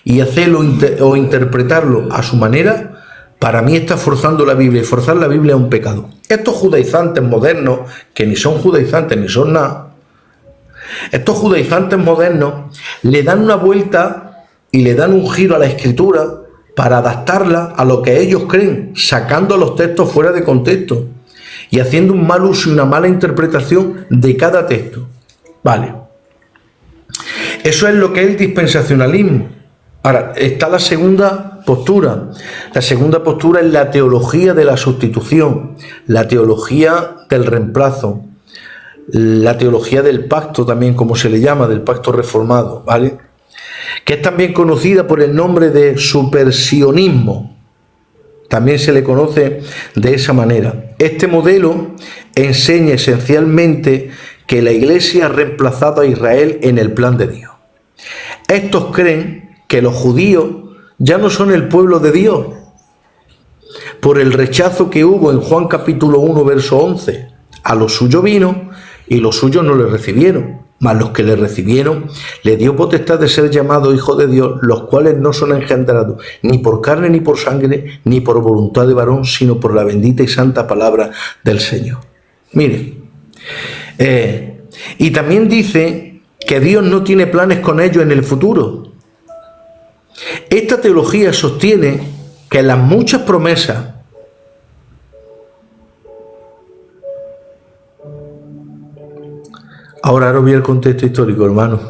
S2: y hacerlo o interpretarlo a su manera, para mí está forzando la Biblia, y forzar la Biblia es un pecado. Estos judaizantes modernos, que ni son judaizantes ni son nada, estos judaizantes modernos le dan una vuelta y le dan un giro a la Escritura para adaptarla a lo que ellos creen, sacando los textos fuera de contexto y haciendo un mal uso y una mala interpretación de cada texto. Vale. Eso es lo que es el dispensacionalismo. Ahora, está la segunda postura. La segunda postura es la teología de la sustitución, la teología del reemplazo, la teología del pacto también, como se le llama, del pacto reformado, ¿vale?, que es también conocida por el nombre de supersionismo. También se le conoce de esa manera. Este modelo enseña esencialmente que la Iglesia ha reemplazado a Israel en el plan de Dios. Estos creen que los judíos ya no son el pueblo de Dios por el rechazo que hubo en Juan capítulo 1, verso 11. A los suyos vino y los suyos no le recibieron. Mas los que le recibieron, le dio potestad de ser llamados hijos de Dios, los cuales no son engendrados ni por carne ni por sangre, ni por voluntad de varón, sino por la bendita y santa palabra del Señor. Miren, y también dice que Dios no tiene planes con ellos en el futuro. Esta teología sostiene que las muchas promesas ahora vi el contexto histórico, hermano.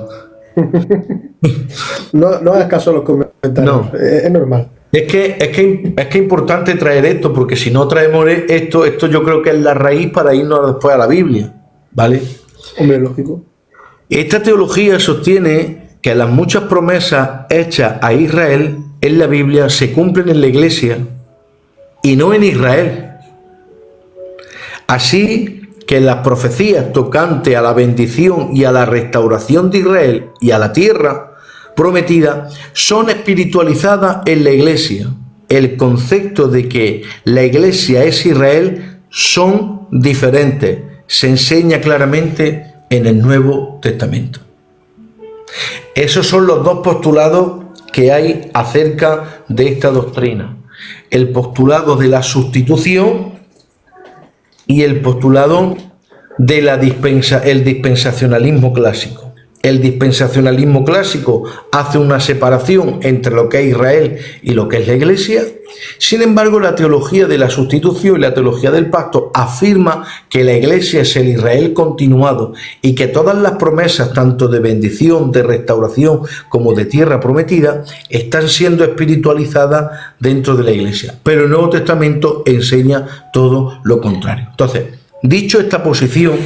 S3: No hagas caso a los comentarios,
S2: No.
S3: Es normal.
S2: Es que es importante traer esto, porque si no traemos esto yo creo que es la raíz para irnos después a la Biblia, ¿vale?
S3: Hombre, lógico.
S2: Esta teología sostiene que las muchas promesas hechas a Israel en la Biblia se cumplen en la Iglesia y no en Israel. Así que las profecías tocantes a la bendición y a la restauración de Israel y a la tierra prometida son espiritualizadas en la Iglesia. El concepto de que la Iglesia es Israel son diferentes. Se enseña claramente en el Nuevo Testamento. Esos son los dos postulados que hay acerca de esta doctrina. El postulado de la sustitución y el postulado de el dispensacionalismo clásico. El dispensacionalismo clásico hace una separación entre lo que es Israel y lo que es la Iglesia. Sin embargo, la teología de la sustitución y la teología del pacto afirma que la Iglesia es el Israel continuado y que todas las promesas, tanto de bendición, de restauración como de tierra prometida, están siendo espiritualizadas dentro de la Iglesia. Pero el Nuevo Testamento enseña todo lo contrario. Entonces, dicho esta posición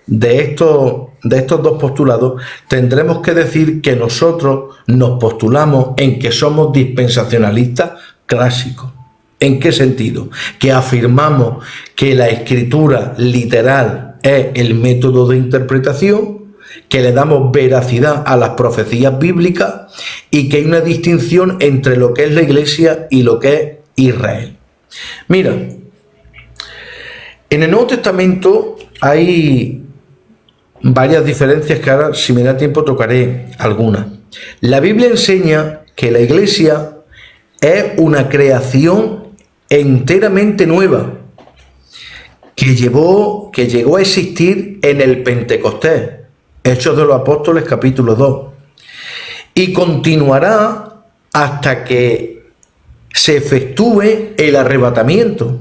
S2: de estos dos postulados, tendremos que decir que nosotros nos postulamos en que somos dispensacionalistas clásicos. ¿En qué sentido? Que afirmamos que la escritura literal es el método de interpretación, que le damos veracidad a las profecías bíblicas y que hay una distinción entre lo que es la Iglesia y lo que es Israel. Mira, en el Nuevo Testamento hay varias diferencias que ahora, si me da tiempo, tocaré algunas. La Biblia enseña que la Iglesia es una creación enteramente nueva que llegó a existir en el Pentecostés, Hechos de los Apóstoles capítulo 2, y continuará hasta que se efectúe el arrebatamiento.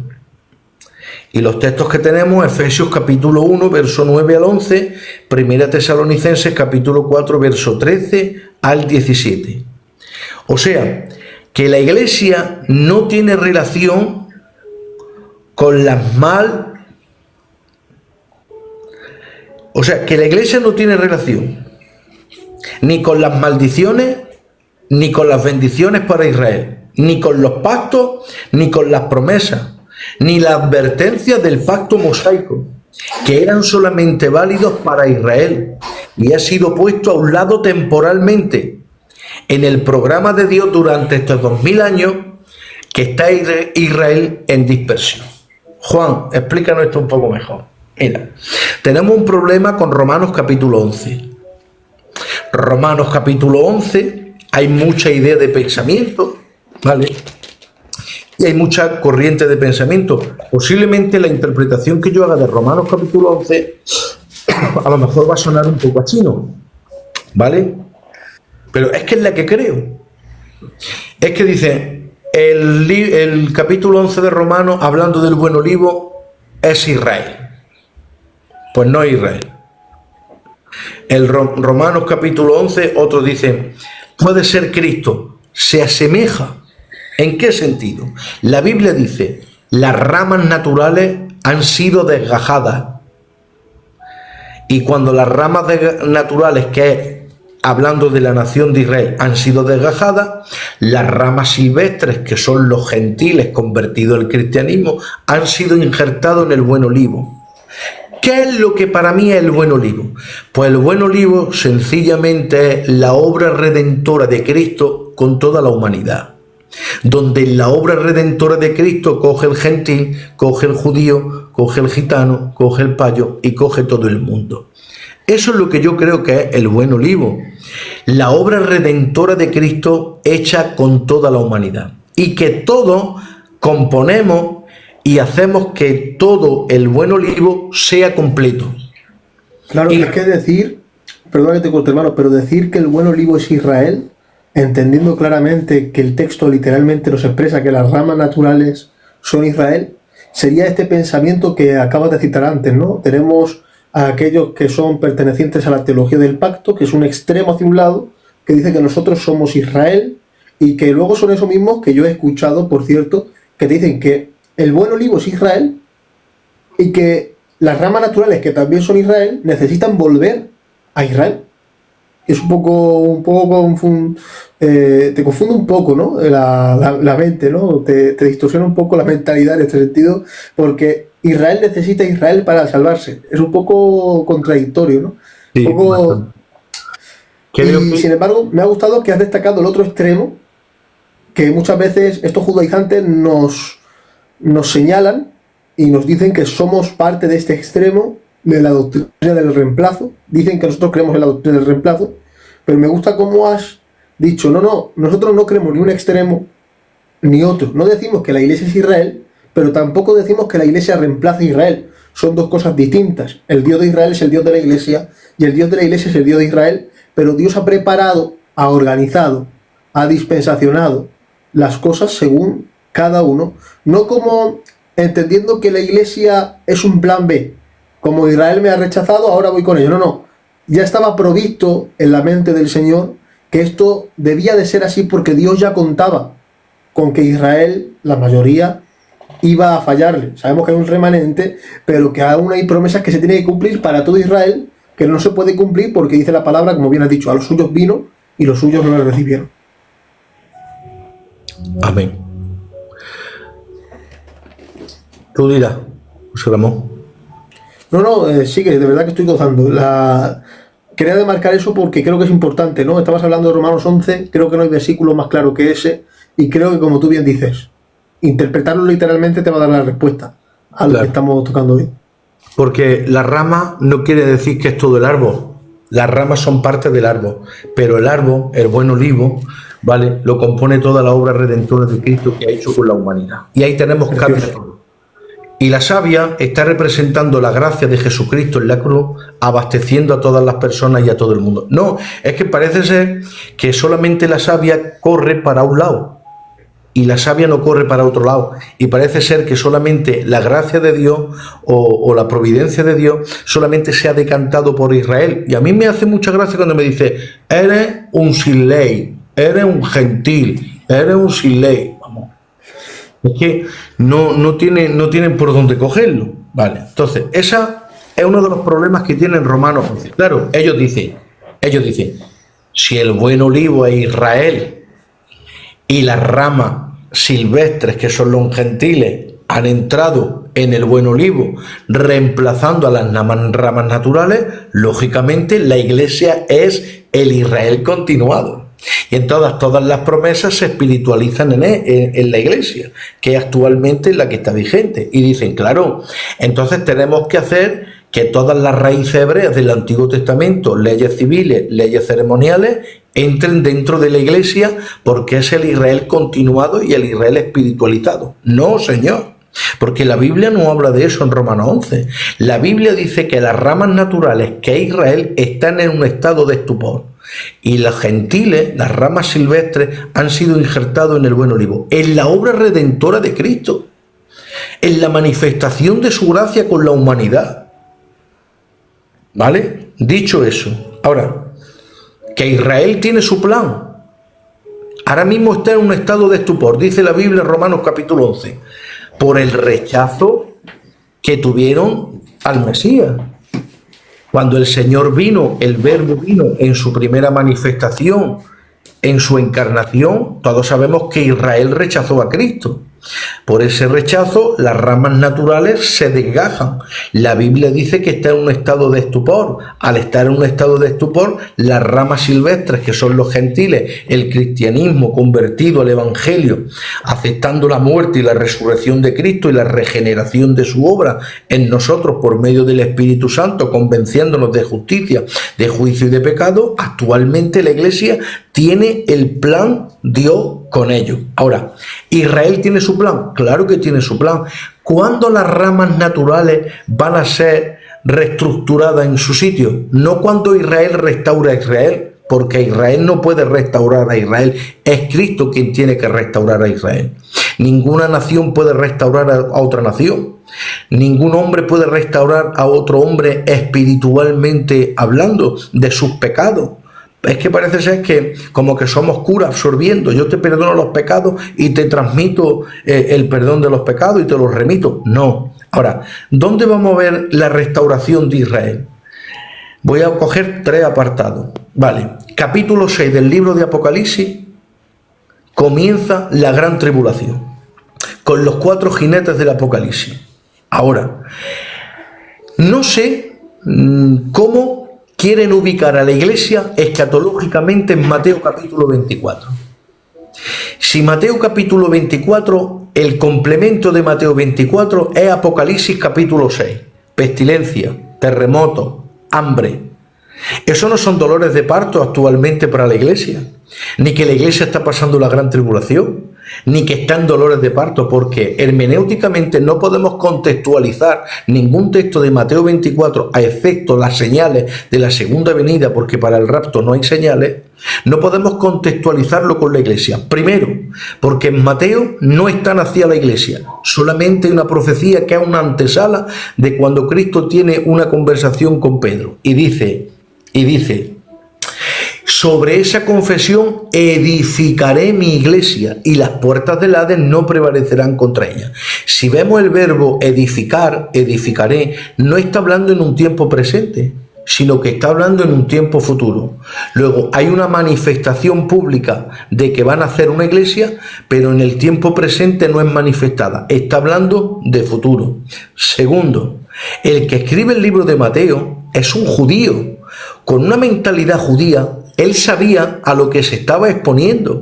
S2: Y los textos que tenemos, Efesios capítulo 1, verso 9 al 11, Primera Tesalonicenses capítulo 4, verso 13 al 17. O sea, que la Iglesia no tiene relación con que la Iglesia no tiene relación ni con las maldiciones, ni con las bendiciones para Israel, ni con los pactos, ni con las promesas, ni la advertencia del pacto mosaico, que eran solamente válidos para Israel, y ha sido puesto a un lado temporalmente en el programa de Dios durante estos 2000 años que está Israel en dispersión. Juan, explícanos esto un poco mejor. Mira, tenemos un problema con Romanos capítulo 11. Romanos capítulo 11, hay mucha idea de pensamiento, ¿vale? Y hay mucha corriente de pensamiento. Posiblemente la interpretación que yo haga de Romanos capítulo 11 a lo mejor va a sonar un poco a chino, ¿vale? Pero es que es la que creo. Es que dice, el capítulo 11 de Romanos, hablando del buen olivo, es Israel. Pues no es Israel. El Romanos capítulo 11, otros dicen, puede ser Cristo, se asemeja. ¿En qué sentido? La Biblia dice, las ramas naturales han sido desgajadas. Y cuando las ramas naturales, que es hablando de la nación de Israel, han sido desgajadas, las ramas silvestres, que son los gentiles convertidos al cristianismo, han sido injertados en el buen olivo. ¿Qué es lo que para mí es el buen olivo? Pues el buen olivo sencillamente es la obra redentora de Cristo con toda la humanidad, donde en la obra redentora de Cristo coge el gentil, coge el judío, coge el gitano, coge el payo y coge todo el mundo. Eso es lo que yo creo que es el buen olivo, la obra redentora de Cristo hecha con toda la humanidad, y que todos componemos y hacemos que todo el buen olivo sea completo.
S3: Claro, y es que decir, perdón que te corte, hermano, pero decir que el buen olivo es Israel, entendiendo claramente que el texto literalmente nos expresa que las ramas naturales son Israel, sería este pensamiento que acabas de citar antes, ¿no? Tenemos a aquellos que son pertenecientes a la teología del pacto, que es un extremo hacia un lado, que dice que nosotros somos Israel, y que luego son esos mismos que yo he escuchado, por cierto, que te dicen que el buen olivo es Israel y que las ramas naturales, que también son Israel, necesitan volver a Israel. Es un poco te confunde un poco, ¿no? La mente, ¿no? Te distorsiona un poco la mentalidad en este sentido, porque Israel necesita a Israel para salvarse. Es un poco contradictorio, ¿no?
S2: Sí,
S3: Un poco...
S2: bastante. Creo
S3: Y
S2: que-
S3: sin embargo, me ha gustado que has destacado el otro extremo, que muchas veces estos judaizantes nos señalan y nos dicen que somos parte de este extremo de la doctrina del reemplazo. Dicen que nosotros creemos en la doctrina del reemplazo, pero me gusta cómo has dicho, no, nosotros no creemos ni un extremo ni otro. No decimos que la iglesia es Israel, pero tampoco decimos que la iglesia reemplaza a Israel. Son dos cosas distintas. El Dios de Israel es el Dios de la iglesia y el Dios de la iglesia es el Dios de Israel, pero Dios ha preparado, ha organizado, ha dispensacionado las cosas según cada uno, no como entendiendo que la iglesia es un plan B, como Israel me ha rechazado, ahora voy con ello. No, ya estaba provisto en la mente del Señor que esto debía de ser así porque Dios ya contaba con que Israel, la mayoría, iba a fallarle. Sabemos que hay un remanente, pero que aún hay promesas que se tienen que cumplir para todo Israel, que no se puede cumplir porque dice la palabra, como bien has dicho, a los suyos vino y los suyos no le recibieron.
S2: Amén. Tú dirás, José Ramón.
S3: No, sigue, de verdad que estoy gozando. Quería demarcar eso porque creo que es importante, ¿no? Estabas hablando de Romanos 11, creo que no hay versículo más claro que ese, y creo que, como tú bien dices, interpretarlo literalmente te va a dar la respuesta a lo
S2: Claro.
S3: que estamos tocando hoy.
S2: Porque la rama no quiere decir que es todo el árbol. Las ramas son parte del árbol, pero el árbol, el buen olivo, ¿vale?, lo compone toda la obra redentora de Cristo que ha hecho con la humanidad. Y ahí tenemos cada todo. Y la savia está representando la gracia de Jesucristo en la cruz, abasteciendo a todas las personas y a todo el mundo. No, es que parece ser que solamente la savia corre para un lado y la savia no corre para otro lado. Y parece ser que solamente la gracia de Dios o la providencia de Dios solamente se ha decantado por Israel. Y a mí me hace mucha gracia cuando me dice, eres un sin ley, eres un gentil, eres un sin ley. Vamos. Es que no tienen por dónde cogerlo. Vale, entonces, esa es uno de los problemas que tienen Romanos 11. Claro, ellos dicen, si el buen olivo es Israel y las ramas silvestres, que son los gentiles, han entrado en el buen olivo, reemplazando a las ramas naturales, lógicamente la iglesia es el Israel continuado. Y en todas las promesas se espiritualizan en la iglesia, que es actualmente la que está vigente. Y dicen, claro, entonces tenemos que hacer que todas las raíces hebreas del Antiguo Testamento, leyes civiles, leyes ceremoniales, entren dentro de la iglesia porque es el Israel continuado y el Israel espiritualizado. No, señor. Porque la Biblia no habla de eso en Romanos 11. La Biblia dice que las ramas naturales, que es Israel, están en un estado de estupor. Y los gentiles, las ramas silvestres, han sido injertados en el buen olivo. En la obra redentora de Cristo. En la manifestación de su gracia con la humanidad. ¿Vale? Dicho eso, ahora, que Israel tiene su plan. Ahora mismo está en un estado de estupor, dice la Biblia en Romanos capítulo 11, por el rechazo que tuvieron al Mesías. Cuando el Señor vino, el Verbo vino en su primera manifestación, en su encarnación, todos sabemos que Israel rechazó a Cristo. Por ese rechazo, las ramas naturales se desgajan. La Biblia dice que está en un estado de estupor. Al estar en un estado de estupor, las ramas silvestres, que son los gentiles, el cristianismo convertido al evangelio, aceptando la muerte y la resurrección de Cristo y la regeneración de su obra en nosotros por medio del Espíritu Santo, convenciéndonos de justicia, de juicio y de pecado, actualmente la iglesia tiene el plan Dios con ellos. Ahora, ¿Israel tiene su plan? Claro que tiene su plan. ¿Cuándo las ramas naturales van a ser reestructuradas en su sitio? No cuando Israel restaura a Israel, porque Israel no puede restaurar a Israel. Es Cristo quien tiene que restaurar a Israel. Ninguna nación puede restaurar a otra nación. Ningún hombre puede restaurar a otro hombre espiritualmente hablando de sus pecados. Es que parece ser que como que somos curas absorbiendo. Yo te perdono los pecados y te transmito el perdón de los pecados y te los remito. No. Ahora, ¿dónde vamos a ver la restauración de Israel? Voy a coger 3 apartados. Vale. Capítulo 6 del libro de Apocalipsis comienza la gran tribulación con los 4 jinetes del Apocalipsis. Ahora, no sé cómo quieren ubicar a la Iglesia escatológicamente en Mateo capítulo 24. Si Mateo capítulo 24, el complemento de Mateo 24 es Apocalipsis capítulo 6. Pestilencia, terremoto, hambre. Eso no son dolores de parto actualmente para la Iglesia, ni que la Iglesia está pasando la gran tribulación, ni que está en dolores de parto, porque hermenéuticamente no podemos contextualizar ningún texto de Mateo 24, a excepto las señales de la segunda venida, porque para el rapto no hay señales. No podemos contextualizarlo con la Iglesia. Primero, porque en Mateo no está nacida la Iglesia, solamente hay una profecía que es una antesala de cuando Cristo tiene una conversación con Pedro y dice, sobre esa confesión edificaré mi iglesia y las puertas del Hades no prevalecerán contra ella. Si vemos el verbo edificar, edificaré, no está hablando en un tiempo presente, sino que está hablando en un tiempo futuro. Luego hay una manifestación pública de que van a hacer una iglesia, pero en el tiempo presente no es manifestada, está hablando de futuro. Segundo, el que escribe el libro de Mateo es un judío, con una mentalidad judía. Él sabía a lo que se estaba exponiendo.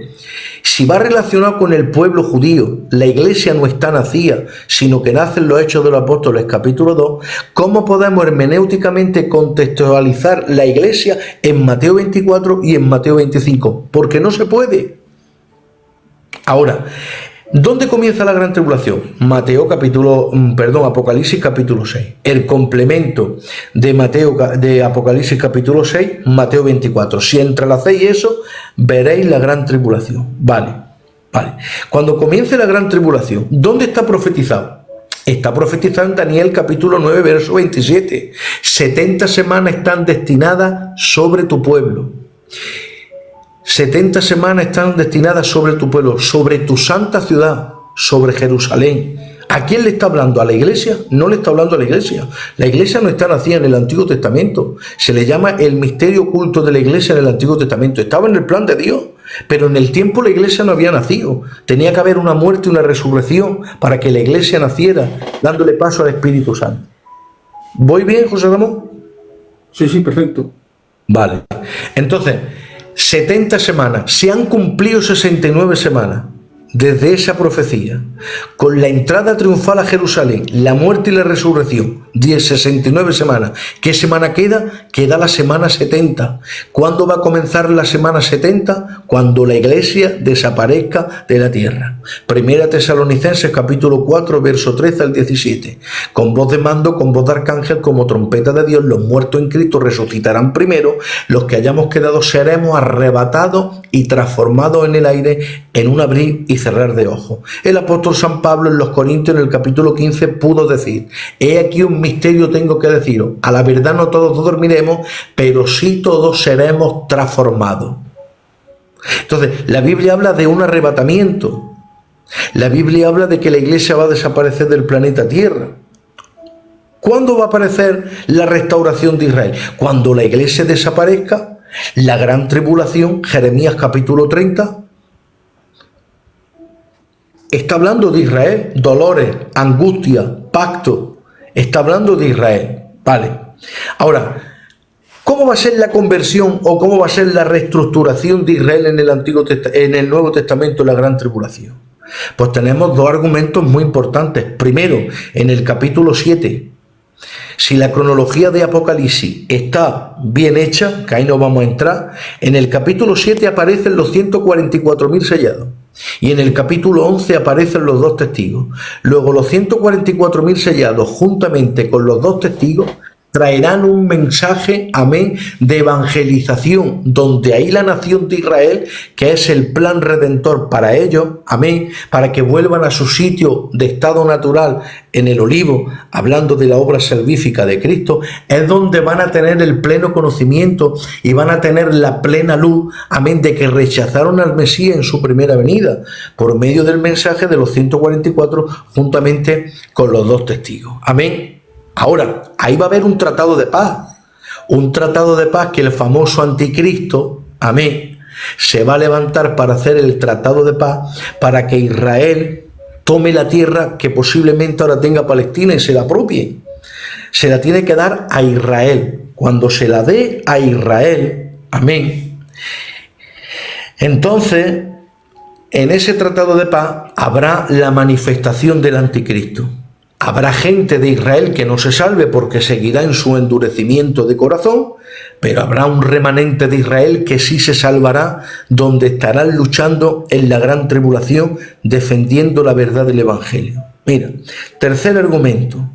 S2: Si va relacionado con el pueblo judío, la iglesia no está nacida, sino que nace en los Hechos de los Apóstoles capítulo 2, ¿cómo podemos hermenéuticamente contextualizar la iglesia en Mateo 24 y en Mateo 25? Porque no se puede. Ahora, ¿dónde comienza la gran tribulación? Apocalipsis capítulo 6. El complemento de Apocalipsis capítulo 6, Mateo 24. Si entrelacéis eso, veréis la gran tribulación. Vale. Cuando comience la gran tribulación, ¿dónde está profetizado? Está profetizado en Daniel capítulo 9, verso 27. 70 semanas están destinadas sobre tu pueblo. 70 semanas están destinadas sobre tu pueblo, sobre tu santa ciudad, sobre Jerusalén. ¿A quién le está hablando? ¿A la iglesia? No le está hablando a la iglesia. La iglesia no está nacida en el Antiguo Testamento. Se le llama el misterio oculto de la iglesia en el Antiguo Testamento. Estaba en el plan de Dios, pero en el tiempo la iglesia no había nacido. Tenía que haber una muerte y una resurrección para que la iglesia naciera, dándole paso al Espíritu Santo. ¿Voy bien, José Ramón?
S3: Sí, perfecto.
S2: Vale. Entonces, 70 semanas, se han cumplido 69 semanas desde esa profecía, con la entrada triunfal a Jerusalén, la muerte y la resurrección, 69 semanas. ¿Qué semana queda? Queda la semana 70. ¿Cuándo va a comenzar la semana 70? Cuando la iglesia desaparezca de la tierra. Primera Tesalonicenses capítulo 4, verso 13 al 17. Con voz de mando, con voz de arcángel, como trompeta de Dios, los muertos en Cristo resucitarán primero, los que hayamos quedado seremos arrebatados y transformados en el aire en un abrir y cerrar de ojos. El apóstol San Pablo en los Corintios en el capítulo 15 pudo decir: he aquí un misterio tengo que deciros, a la verdad no todos dormiremos, pero sí todos seremos transformados. Entonces, la Biblia habla de un arrebatamiento. La Biblia habla de que la iglesia va a desaparecer del planeta Tierra. ¿Cuándo va a aparecer la restauración de Israel? Cuando la iglesia desaparezca, la gran tribulación, Jeremías capítulo 30, está hablando de Israel, dolores, angustia, pacto, está hablando de Israel, ¿vale? Ahora, ¿cómo va a ser la conversión o cómo va a ser la reestructuración de Israel en el Nuevo Testamento, la gran tribulación? Pues tenemos dos argumentos muy importantes. Primero, en el capítulo 7, si la cronología de Apocalipsis está bien hecha, que ahí no vamos a entrar, en el capítulo 7 aparecen los 144.000 sellados. Y en el capítulo 11 aparecen los dos testigos. Luego los 144.000 sellados, juntamente con los dos testigos, traerán un mensaje, amén, de evangelización, donde ahí la nación de Israel, que es el plan redentor para ellos, amén, para que vuelvan a su sitio de estado natural en el olivo, hablando de la obra salvífica de Cristo, es donde van a tener el pleno conocimiento y van a tener la plena luz, amén, de que rechazaron al Mesías en su primera venida, por medio del mensaje de los 144, juntamente con los dos testigos, amén. Ahora, ahí va a haber un tratado de paz que el famoso anticristo, amén, se va a levantar para hacer el tratado de paz, para que Israel, tome la tierra que posiblemente ahora tenga Palestina y se la apropie. Se la tiene que dar a Israel. Cuando se la dé a Israel, amén, entonces en ese tratado de paz habrá la manifestación del anticristo. Habrá gente de Israel que no se salve porque seguirá en su endurecimiento de corazón, pero habrá un remanente de Israel que sí se salvará, donde estarán luchando en la gran tribulación, defendiendo la verdad del Evangelio. Mira, tercer argumento.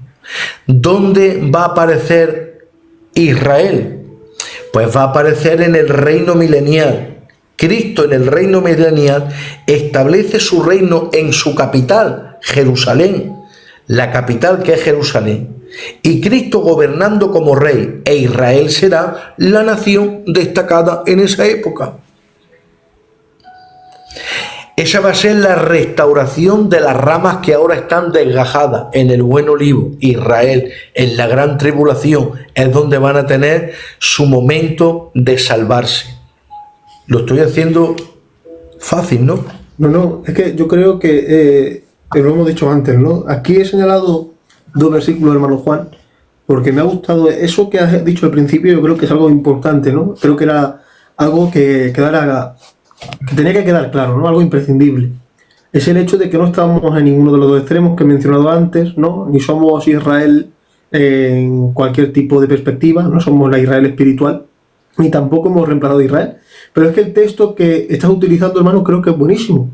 S2: ¿Dónde va a aparecer Israel? Pues va a aparecer en el reino milenial. Cristo en el reino milenial establece su reino en su capital, Jerusalén, la capital que es Jerusalén, y Cristo gobernando como rey, e Israel será la nación destacada en esa época. Esa va a ser la restauración de las ramas que ahora están desgajadas en el buen olivo. Israel, en la gran tribulación, es donde van a tener su momento de salvarse. Lo estoy haciendo fácil, ¿no?
S3: No, es que yo creo que lo hemos dicho antes, ¿no? Aquí he señalado 2 versículos, hermano Juan, porque me ha gustado eso que has dicho al principio. Yo creo que es algo importante, ¿no? Creo que era algo que tenía que quedar claro, ¿no? Algo imprescindible. Es el hecho de que no estamos en ninguno de los 2 extremos que he mencionado antes, ¿no? Ni somos Israel en cualquier tipo de perspectiva, no somos la Israel espiritual, ni tampoco hemos reemplazado a Israel. Pero es que el texto que estás utilizando, hermano, creo que es buenísimo.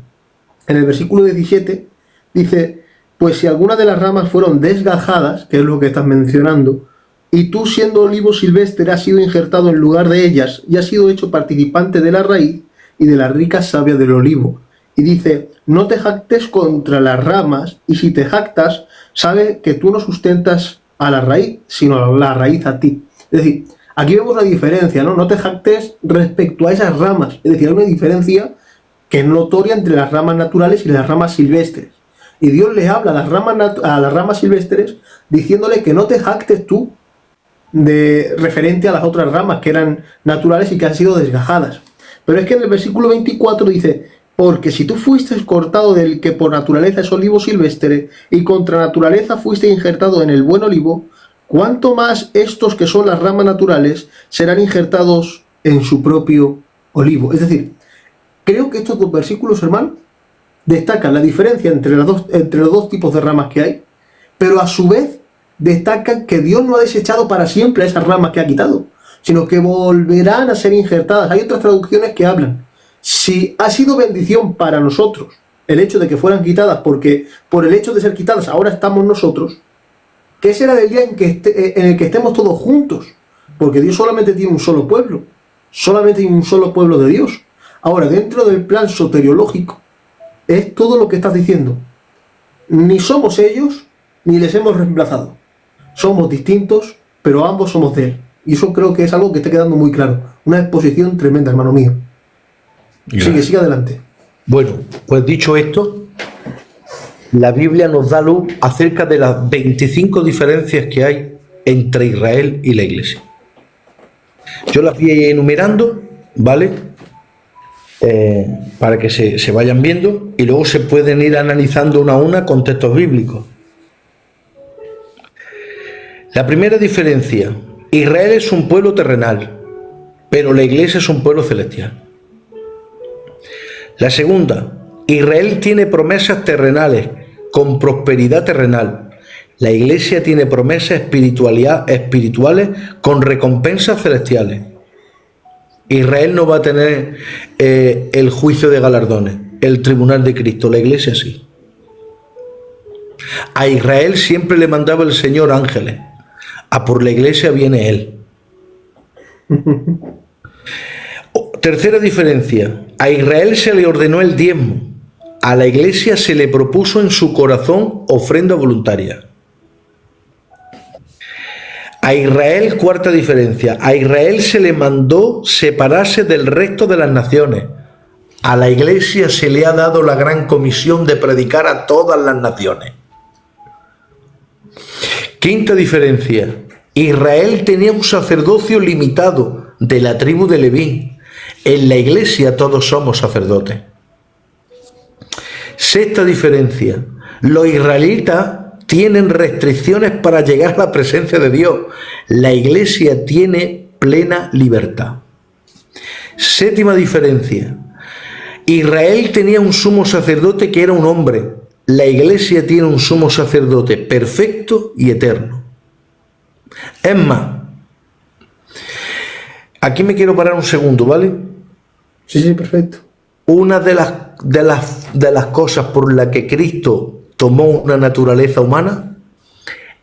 S3: En el versículo 17 dice: pues si algunas de las ramas fueron desgajadas, que es lo que estás mencionando, y tú, siendo olivo silvestre, has sido injertado en lugar de ellas y has sido hecho participante de la raíz y de la rica savia del olivo. Y dice: no te jactes contra las ramas, y si te jactas, sabe que tú no sustentas a la raíz, sino a la raíz a ti. Es decir, aquí vemos la diferencia, ¿no? No te jactes respecto a esas ramas. Es decir, hay una diferencia que es notoria entre las ramas naturales y las ramas silvestres. Y Dios le habla a las ramas silvestres diciéndole que no te jactes tú de referente a las otras ramas que eran naturales y que han sido desgajadas. Pero es que en el versículo 24 dice: porque si tú fuiste cortado del que por naturaleza es olivo silvestre y contra naturaleza fuiste injertado en el buen olivo, ¿cuánto más estos que son las ramas naturales serán injertados en su propio olivo? Es decir, creo que estos 2 versículos, hermano, destacan la diferencia entre los dos tipos de ramas que hay, pero a su vez destacan que Dios no ha desechado para siempre a esas ramas que ha quitado, sino que volverán a ser injertadas. Hay otras traducciones que hablan: si ha sido bendición para nosotros el hecho de que fueran quitadas, porque por el hecho de ser quitadas ahora estamos nosotros, ¿qué será del día en el que estemos todos juntos? Porque Dios solamente tiene un solo pueblo, solamente hay un solo pueblo de Dios. Ahora, dentro del plan soteriológico, es todo lo que estás diciendo. Ni somos ellos, ni les hemos reemplazado. Somos distintos, pero ambos somos de Él. Y eso creo que es algo que está quedando muy claro. Una exposición tremenda, hermano mío. Sigue adelante.
S2: Bueno, pues dicho esto, la Biblia nos da luz acerca de las 25 diferencias que hay entre Israel y la Iglesia. Yo las voy a ir enumerando, ¿vale? Para que se vayan viendo, y luego se pueden ir analizando una a una con textos bíblicos. La primera diferencia: Israel es un pueblo terrenal, pero la Iglesia es un pueblo celestial. La segunda: Israel tiene promesas terrenales con prosperidad terrenal. La Iglesia tiene promesas espirituales con recompensas celestiales. Israel no va a tener el juicio de galardones, el tribunal de Cristo. La Iglesia sí. A Israel siempre le mandaba el Señor ángeles. A por la Iglesia viene Él. Tercera diferencia: a Israel se le ordenó el diezmo. A la Iglesia se le propuso en su corazón ofrenda voluntaria. A Israel, cuarta diferencia: a Israel se le mandó separarse del resto de las naciones. A la Iglesia se le ha dado la gran comisión de predicar a todas las naciones. Quinta diferencia: Israel tenía un sacerdocio limitado de la tribu de Leví. En la Iglesia todos somos sacerdotes. Sexta diferencia: Los israelitas tienen restricciones para llegar a la presencia de Dios. La iglesia tiene plena libertad. Séptima diferencia. Israel tenía un sumo sacerdote que era un hombre. La iglesia tiene un sumo sacerdote perfecto y eterno. Es más, aquí me quiero parar un segundo, ¿vale?
S3: Sí, perfecto.
S2: Una de las cosas por las que Cristo tomó una naturaleza humana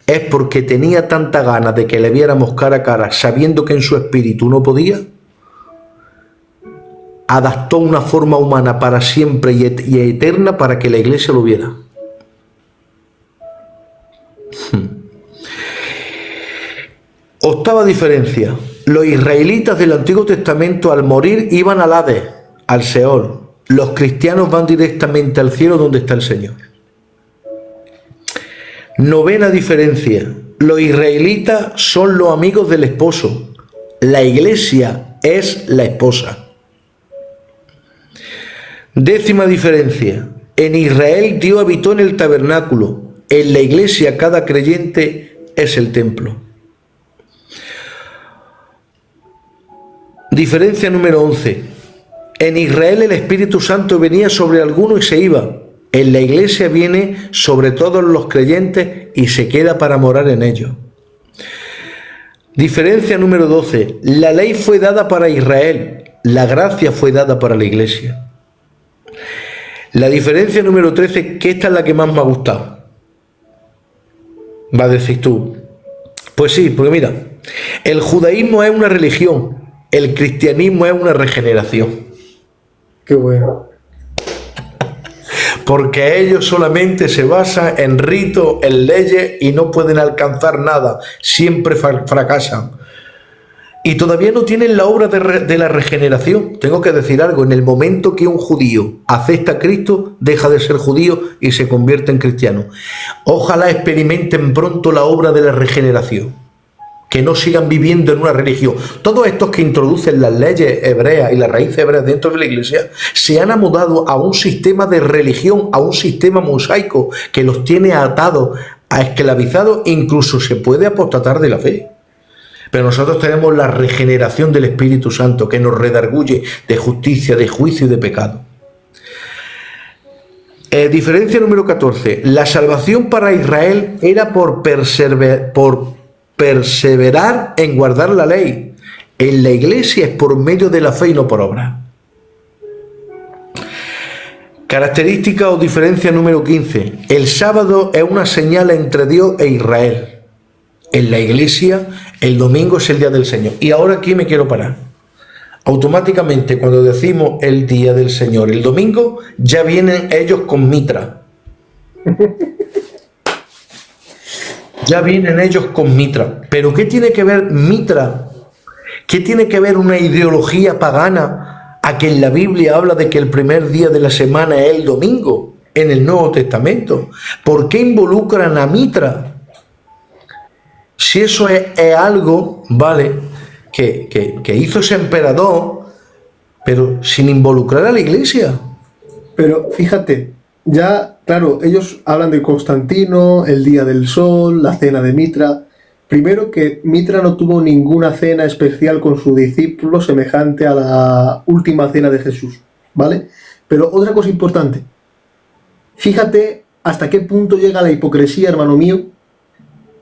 S2: es porque tenía tanta ganas de que le viéramos cara a cara, sabiendo que en su espíritu no podía, adaptó una forma humana para siempre y eterna para que la iglesia lo viera. Octava diferencia. Los israelitas del Antiguo Testamento al morir iban al Hades, al Seol. Los cristianos van directamente al cielo donde está el Señor. Novena diferencia. Los israelitas son los amigos del esposo. La iglesia es la esposa. Décima diferencia. En Israel Dios habitó en el tabernáculo. En la iglesia cada creyente es el templo. Diferencia número 11. En Israel el Espíritu Santo venía sobre alguno y se iba. En la iglesia viene sobre todos los creyentes y se queda para morar en ellos. Diferencia número 12. La ley fue dada para Israel. La gracia fue dada para la iglesia. La diferencia número 13, que esta es la que más me ha gustado. Va a decir tú. Pues sí, porque mira, el judaísmo es una religión, el cristianismo es una regeneración.
S3: Qué bueno.
S2: Porque ellos solamente se basan en ritos, en leyes y no pueden alcanzar nada, siempre fracasan. Y todavía no tienen la obra de la regeneración. Tengo que decir algo, en el momento que un judío acepta a Cristo, deja de ser judío y se convierte en cristiano. Ojalá experimenten pronto la obra de la regeneración, que no sigan viviendo en una religión. Todos estos que introducen las leyes hebreas y las raíces hebreas dentro de la iglesia se han amudado a un sistema de religión, a un sistema mosaico que los tiene atados, esclavizados, incluso se puede apostatar de la fe. Pero nosotros tenemos la regeneración del Espíritu Santo que nos redarguye de justicia, de juicio y de pecado. Diferencia número 14. La salvación para Israel era por perseverar en guardar la ley. En la iglesia es por medio de la fe y no por obra. Característica o diferencia número 15. El sábado es una señal entre Dios e Israel. En la iglesia, el domingo es el día del Señor. Y ahora aquí me quiero parar. Automáticamente, cuando decimos el día del Señor, el domingo, ya vienen ellos con mitra. Ya vienen ellos con mitra. ¿Pero qué tiene que ver mitra? ¿Qué tiene que ver una ideología pagana a que en la Biblia habla de que el primer día de la semana es el domingo en el Nuevo Testamento? ¿Por qué involucran a mitra? Si eso es algo, vale, que hizo ese emperador, pero sin involucrar a la iglesia.
S3: Pero fíjate, ya, claro, ellos hablan de Constantino, el día del sol, la cena de Mitra. Primero que Mitra no tuvo ninguna cena especial con su discípulo semejante a la última cena de Jesús, ¿vale? Pero otra cosa importante, fíjate hasta qué punto llega la hipocresía, hermano mío,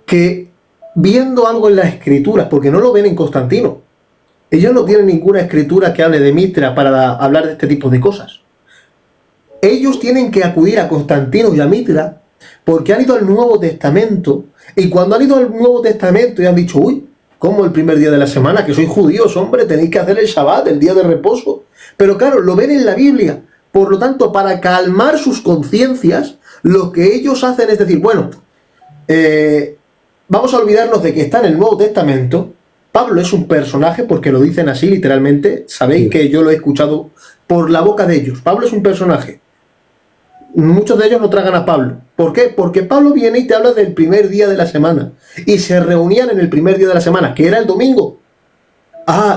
S3: que viendo algo en las escrituras, porque no lo ven en Constantino, ellos no tienen ninguna escritura que hable de Mitra para hablar de este tipo de cosas. Ellos tienen que acudir a Constantino y a Mitra porque han ido al Nuevo Testamento, y cuando han ido al Nuevo Testamento y han dicho, uy, ¿cómo el primer día de la semana? Que sois judíos, hombre, tenéis que hacer el Shabbat, el día de reposo. Pero claro, lo ven en la Biblia. Por lo tanto, para calmar sus conciencias, lo que ellos hacen es decir, bueno, vamos a olvidarnos de que está en el Nuevo Testamento. Pablo es un personaje, porque lo dicen así literalmente. Sabéis que yo lo he escuchado por la boca de ellos. Pablo es un personaje. Muchos de ellos no tragan a Pablo. ¿Por qué? Porque Pablo viene y te habla del primer día de la semana. Y se reunían en el primer día de la semana, que era el domingo.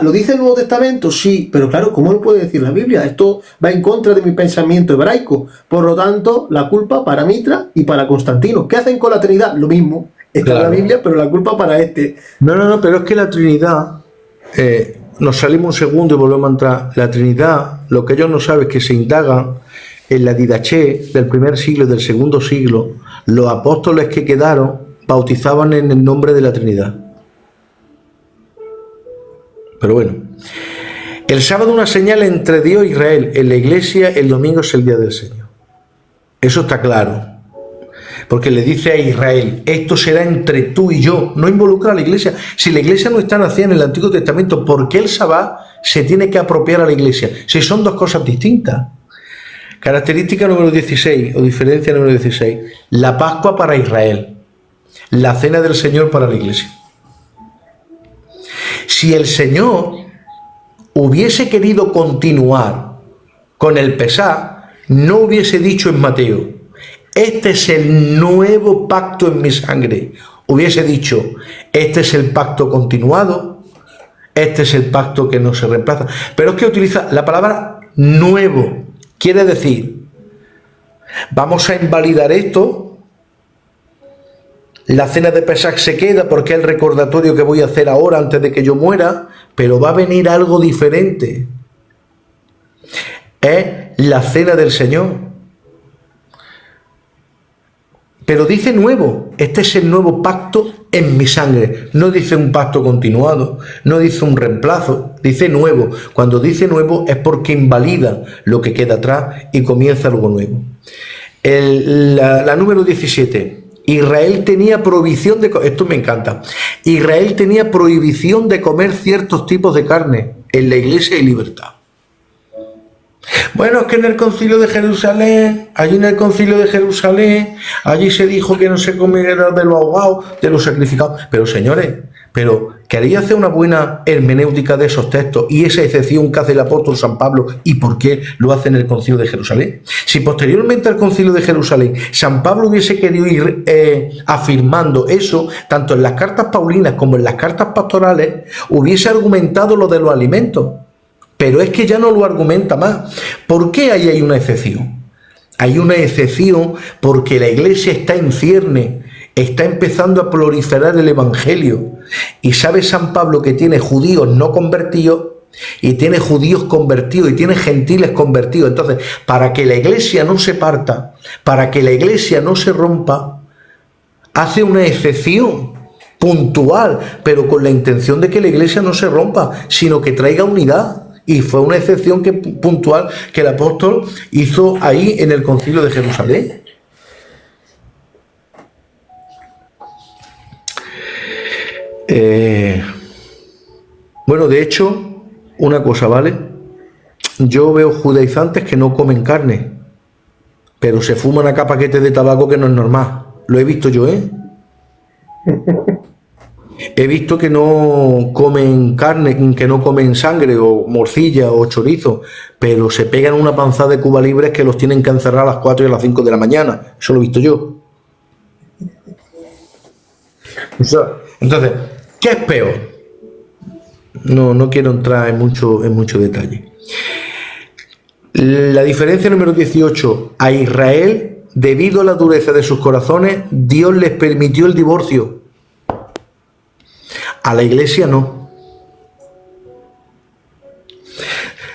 S3: ¿Lo dice el Nuevo Testamento? Sí, pero claro, ¿cómo lo puede decir la Biblia? Esto va en contra de mi pensamiento hebraico. Por lo tanto, la culpa para Mitra y para Constantino. ¿Qué hacen con la Trinidad? Lo mismo. Está en la Biblia, pero la culpa para este.
S2: No, pero es que la Trinidad, nos salimos un segundo y volvemos a entrar. La Trinidad, lo que ellos no saben es que se indagan en la Didaché del primer siglo y del segundo siglo. Los apóstoles que quedaron bautizaban en el nombre de la Trinidad. Pero bueno, el sábado una señal entre Dios e Israel. En la iglesia el domingo es el día del Señor. Eso está claro. Porque le dice a Israel, esto será entre tú y yo. No involucra a la iglesia. Si la iglesia no está nacida en el Antiguo Testamento, ¿por qué el sábado se tiene que apropiar a la iglesia? Si son dos cosas distintas. Característica número 16, o diferencia número 16. La Pascua para Israel. La cena del Señor para la iglesia. Si el Señor hubiese querido continuar con el Pesá, no hubiese dicho en Mateo, este es el nuevo pacto en mi sangre. Hubiese dicho, este es el pacto continuado, este es el pacto que no se reemplaza. Pero es que utiliza la palabra nuevo. Quiere decir, vamos a invalidar esto. La cena de Pesach se queda porque es el recordatorio que voy a hacer ahora antes de que yo muera, pero va a venir algo diferente. Es la cena del Señor. Pero dice nuevo, este es el nuevo pacto en mi sangre. No dice un pacto continuado, no dice un reemplazo, dice nuevo. Cuando dice nuevo es porque invalida lo que queda atrás y comienza algo nuevo. La número 17. Israel tenía prohibición de... Esto me encanta. Israel tenía prohibición de comer ciertos tipos de carne. En la iglesia hay libertad. Bueno, es que en el concilio de Jerusalén, allí se dijo que no se comiera de los ahogados, de los sacrificados. Pero señores, queréis hacer una buena hermenéutica de esos textos y esa excepción que hace el apóstol San Pablo, ¿y por qué lo hace en el concilio de Jerusalén? Si posteriormente al concilio de Jerusalén San Pablo hubiese querido ir afirmando eso, tanto en las cartas paulinas como en las cartas pastorales, hubiese argumentado lo de los alimentos. Pero es que ya no lo argumenta más. ¿Por qué ahí hay una excepción? Hay una excepción porque la iglesia está en cierne, está empezando a proliferar el evangelio. Y sabe San Pablo que tiene judíos no convertidos y tiene judíos convertidos y tiene gentiles convertidos. Entonces, para que la iglesia no se parta, para que la iglesia no se rompa, hace una excepción puntual, pero con la intención de que la iglesia no se rompa, sino que traiga unidad. Y fue una excepción puntual que el apóstol hizo ahí en el concilio de Jerusalén. Bueno, de hecho, una cosa, ¿vale? Yo veo judaizantes que no comen carne, pero se fuman acá paquetes de tabaco que no es normal. Lo he visto yo, ¿eh? He visto que no comen carne, que no comen sangre o morcilla o chorizo, pero se pegan una panzada de Cuba Libres que los tienen que encerrar a las 4 y a las 5 de la mañana. Eso lo he visto yo. Entonces, ¿qué es peor? No quiero entrar en mucho detalle. La diferencia número 18. A Israel, debido a la dureza de sus corazones, Dios les permitió el divorcio. A la iglesia no.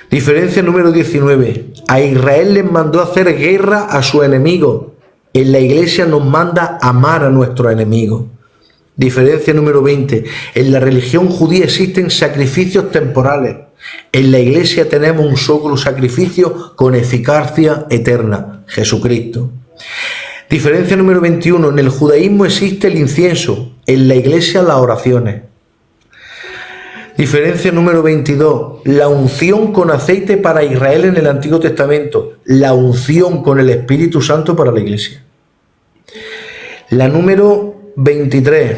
S2: Diferencia número 19. A Israel les mandó hacer guerra a sus enemigos. En la iglesia nos manda amar a nuestros enemigos. Diferencia número 20. En la religión judía existen sacrificios temporales. En la iglesia tenemos un solo sacrificio con eficacia eterna, Jesucristo. Diferencia número 21. En el judaísmo existe el incienso. En la iglesia las oraciones. Diferencia número 22. La unción con aceite para Israel en el Antiguo Testamento. La unción con el Espíritu Santo para la iglesia. La número 23.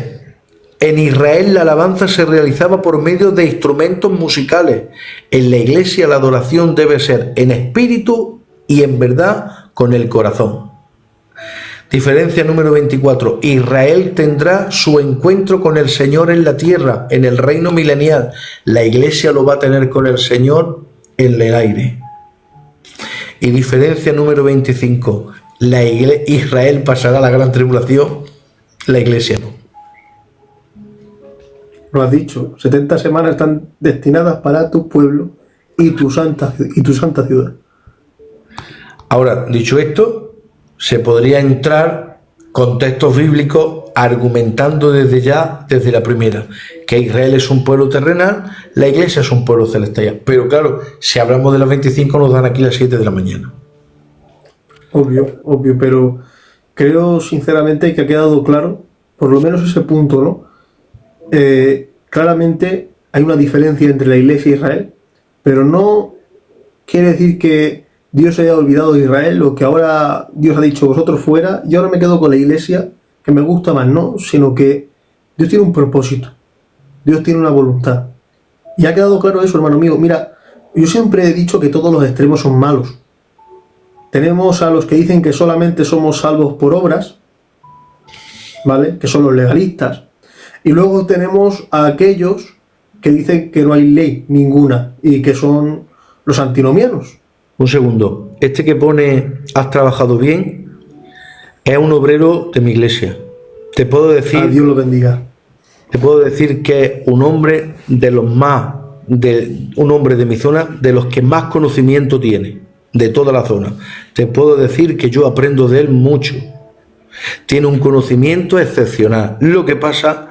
S2: En Israel la alabanza se realizaba por medio de instrumentos musicales. En la iglesia la adoración debe ser en espíritu y en verdad con el corazón. Diferencia número 24. Israel tendrá su encuentro con el Señor en la tierra, en el reino milenial. La iglesia lo va a tener con el Señor en el aire. Y diferencia número 25. Israel pasará la gran tribulación, la iglesia no.
S3: Lo has dicho, 70 semanas están destinadas para tu pueblo y tu santa ciudad.
S2: Ahora, dicho esto, se podría entrar con textos bíblicos argumentando desde la primera, que Israel es un pueblo terrenal, la iglesia es un pueblo celestial. Pero claro, si hablamos de las 25 nos dan aquí las 7 de la mañana.
S3: Obvio, pero creo sinceramente que ha quedado claro, por lo menos ese punto, ¿no? Claramente hay una diferencia entre la iglesia e Israel, pero no quiere decir que Dios se haya olvidado de Israel o que ahora Dios ha dicho vosotros fuera y ahora me quedo con la iglesia que me gusta más, no, sino que Dios tiene un propósito, Dios tiene una voluntad y ha quedado claro eso, hermano mío. Mira, yo siempre he dicho que todos los extremos son malos. Tenemos a los que dicen que solamente somos salvos por obras, ¿vale? Que son los legalistas. Y luego tenemos a aquellos que dicen que no hay ley ninguna y que son los antinomianos.
S2: Un segundo. Este que pone "has trabajado bien" es un obrero de mi iglesia. Te puedo decir,
S3: A Dios lo bendiga.
S2: Te puedo decir que es un hombre un hombre de mi zona, de los que más conocimiento tiene, de toda la zona. Te puedo decir que yo aprendo de él mucho. Tiene un conocimiento excepcional. Lo que pasa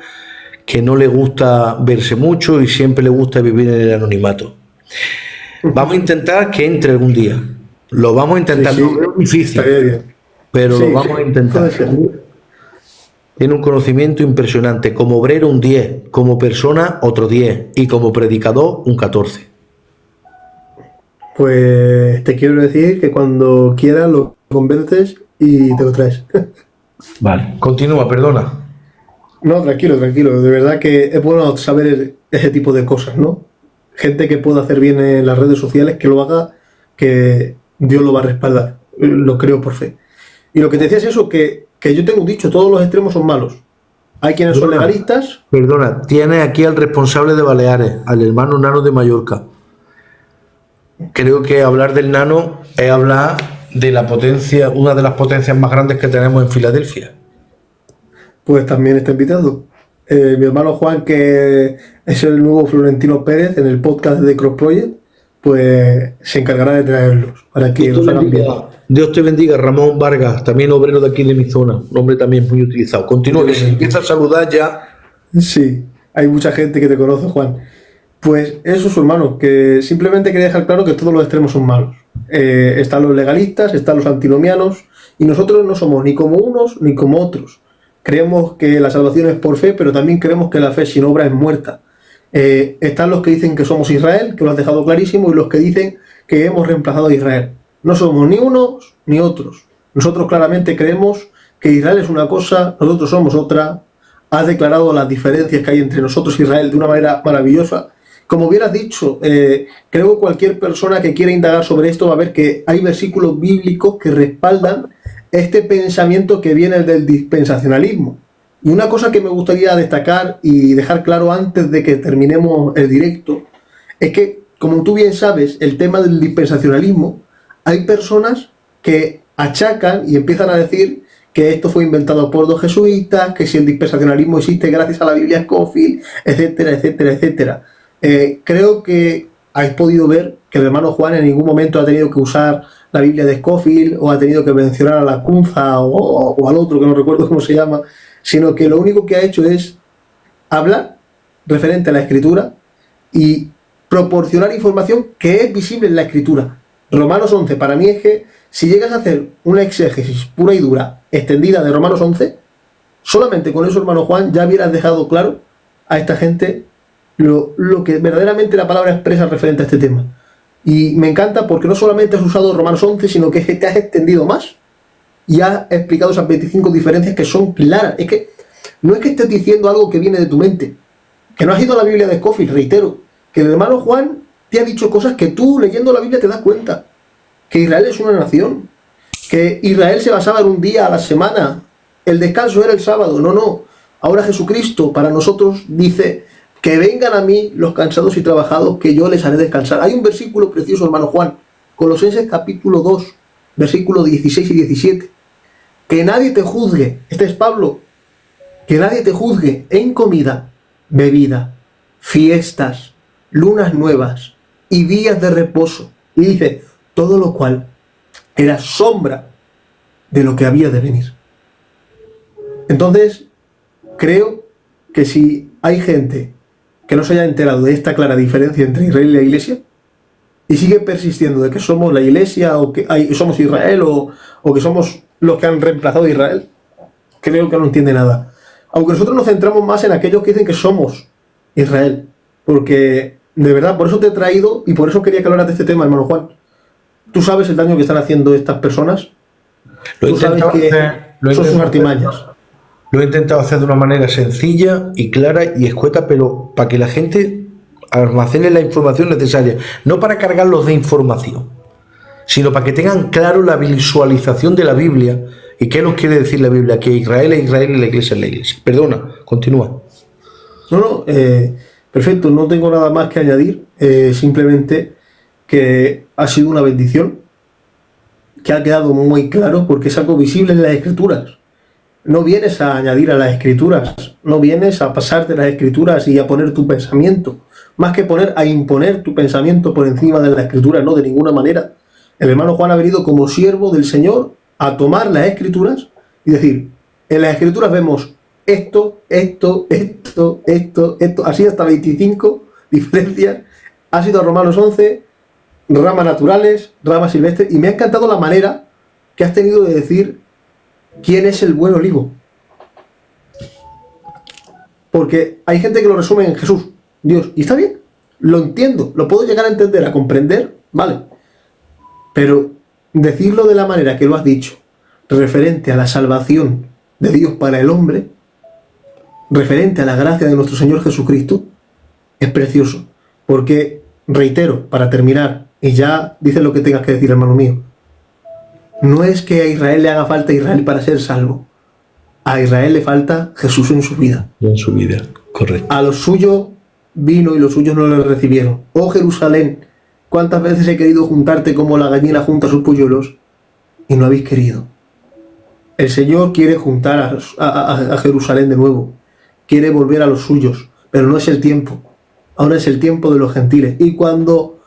S2: que no le gusta verse mucho y siempre le gusta vivir en el anonimato. Vamos a intentar que entre algún día. Lo vamos a intentar.
S3: Sí,
S2: Lo veo difícil,
S3: estaría bien.
S2: pero
S3: Sí,
S2: lo vamos a intentar.
S3: puede ser.
S2: Tiene un conocimiento impresionante. Como obrero un 10, como persona otro 10 y como predicador un 14.
S3: Pues te quiero decir que cuando quieras lo convences y te lo traes.
S2: Vale. Continúa, perdona.
S3: No, tranquilo. De verdad que es bueno saber ese tipo de cosas, ¿no? Gente que pueda hacer bien en las redes sociales, que lo haga, que Dios lo va a respaldar. Lo creo por fe. Y lo que te decía es eso, que yo tengo dicho, todos los extremos son malos. Hay quienes son legalistas.
S2: Perdona, tiene aquí al responsable de Baleares, al hermano Nano de Mallorca. Creo que hablar del Nano es hablar de la potencia, una de las potencias más grandes que tenemos en Filadelfia.
S3: Pues también está invitado. Mi hermano Juan, que es el nuevo Florentino Pérez en el podcast de Cross Project, pues se encargará de traerlos para que los hagan bien.
S2: Dios te bendiga, Ramón Vargas, también obrero de aquí de mi zona, un hombre también muy utilizado. Continúa, que se empieza a saludar ya.
S3: Sí, hay mucha gente que te conoce, Juan. Pues eso, su hermano, que simplemente quería dejar claro que todos los extremos son malos. Están los legalistas, están los antinomianos, y nosotros no somos ni como unos ni como otros. Creemos que la salvación es por fe, pero también creemos que la fe sin obra es muerta. Están los que dicen que somos Israel, que lo has dejado clarísimo, y los que dicen que hemos reemplazado a Israel. No somos ni unos ni otros. Nosotros claramente creemos que Israel es una cosa, nosotros somos otra. Has declarado las diferencias que hay entre nosotros y Israel de una manera maravillosa. Como hubieras dicho, creo que cualquier persona que quiera indagar sobre esto va a ver que hay versículos bíblicos que respaldan este pensamiento que viene del dispensacionalismo. Y una cosa que me gustaría destacar y dejar claro antes de que terminemos el directo es que, como tú bien sabes, el tema del dispensacionalismo, hay personas que achacan y empiezan a decir que esto fue inventado por los jesuitas, que si el dispensacionalismo existe gracias a la Biblia Scofield, etcétera, etcétera, etcétera. Creo que habéis podido ver que el hermano Juan en ningún momento ha tenido que usar la Biblia de Scofield o ha tenido que mencionar a la Cunza o al otro que no recuerdo cómo se llama, sino que lo único que ha hecho es hablar referente a la Escritura y proporcionar información que es visible en la Escritura. Romanos 11, para mí es que si llegas a hacer una exégesis pura y dura, extendida de Romanos 11, solamente con eso, hermano Juan, ya hubieras dejado claro a esta gente lo que verdaderamente la palabra expresa referente a este tema. Y me encanta porque no solamente has usado Romanos 11, sino que te has extendido más y has explicado esas 25 diferencias que son claras. Es que no es que estés diciendo algo que viene de tu mente, que no has ido a la Biblia de Scofield, reitero, que el hermano Juan te ha dicho cosas que tú leyendo la Biblia te das cuenta, que Israel es una nación, que Israel se basaba en un día a la semana, el descanso era el sábado. No, no. Ahora Jesucristo para nosotros dice que vengan a mí los cansados y trabajados, que yo les haré descansar. Hay un versículo precioso, hermano Juan, Colosenses capítulo 2, versículos 16 y 17. Que nadie te juzgue, este es Pablo, que nadie te juzgue en comida, bebida, fiestas, lunas nuevas y días de reposo. Y dice, todo lo cual era sombra de lo que había de venir. Entonces, creo que si hay gente que no se haya enterado de esta clara diferencia entre Israel y la Iglesia, y sigue persistiendo de que somos la Iglesia, o que somos Israel, o que somos los que han reemplazado a Israel, creo que no entiende nada. Aunque nosotros nos centramos más en aquellos que dicen que somos Israel, porque de verdad, por eso te he traído y por eso quería que hablaras de este tema, hermano Juan. ¿Tú sabes el daño que están haciendo estas personas? ¿Tú sabes que son sus artimañas?
S2: Lo he intentado hacer de una manera sencilla y clara y escueta, pero para que la gente almacene la información necesaria, no para cargarlos de información, sino para que tengan claro la visualización de la Biblia y qué nos quiere decir la Biblia, que Israel es Israel y la Iglesia es la Iglesia. Perdona, continúa.
S3: No, perfecto, no tengo nada más que añadir, simplemente que ha sido una bendición, que ha quedado muy claro, porque es algo visible en las Escrituras. No vienes a añadir a las Escrituras, no vienes a pasarte las Escrituras y a poner tu pensamiento, más que poner a imponer tu pensamiento por encima de la Escritura, no, de ninguna manera. El hermano Juan ha venido como siervo del Señor a tomar las Escrituras y decir, en las Escrituras vemos esto, así hasta 25 diferencias. Ha sido Romanos 11, ramas naturales, ramas silvestres, y me ha encantado la manera que has tenido de decir quién es el buen olivo. Porque hay gente que lo resume en Jesús, Dios, y está bien, lo entiendo, lo puedo llegar a entender, a comprender, vale. Pero decirlo de la manera que lo has dicho, referente a la salvación de Dios para el hombre, referente a la gracia de nuestro Señor Jesucristo, es precioso. Porque, reitero, para terminar, y ya dices lo que tengas que decir, hermano mío, no es que a Israel le haga falta Israel para ser salvo. A Israel le falta Jesús en su vida.
S2: En su vida, correcto.
S3: A los suyos vino y los suyos no le recibieron. Oh Jerusalén, ¿cuántas veces he querido juntarte como la gallina junta sus polluelos y no habéis querido? El Señor quiere juntar a Jerusalén de nuevo. Quiere volver a los suyos, pero no es el tiempo. Ahora es el tiempo de los gentiles. Y cuando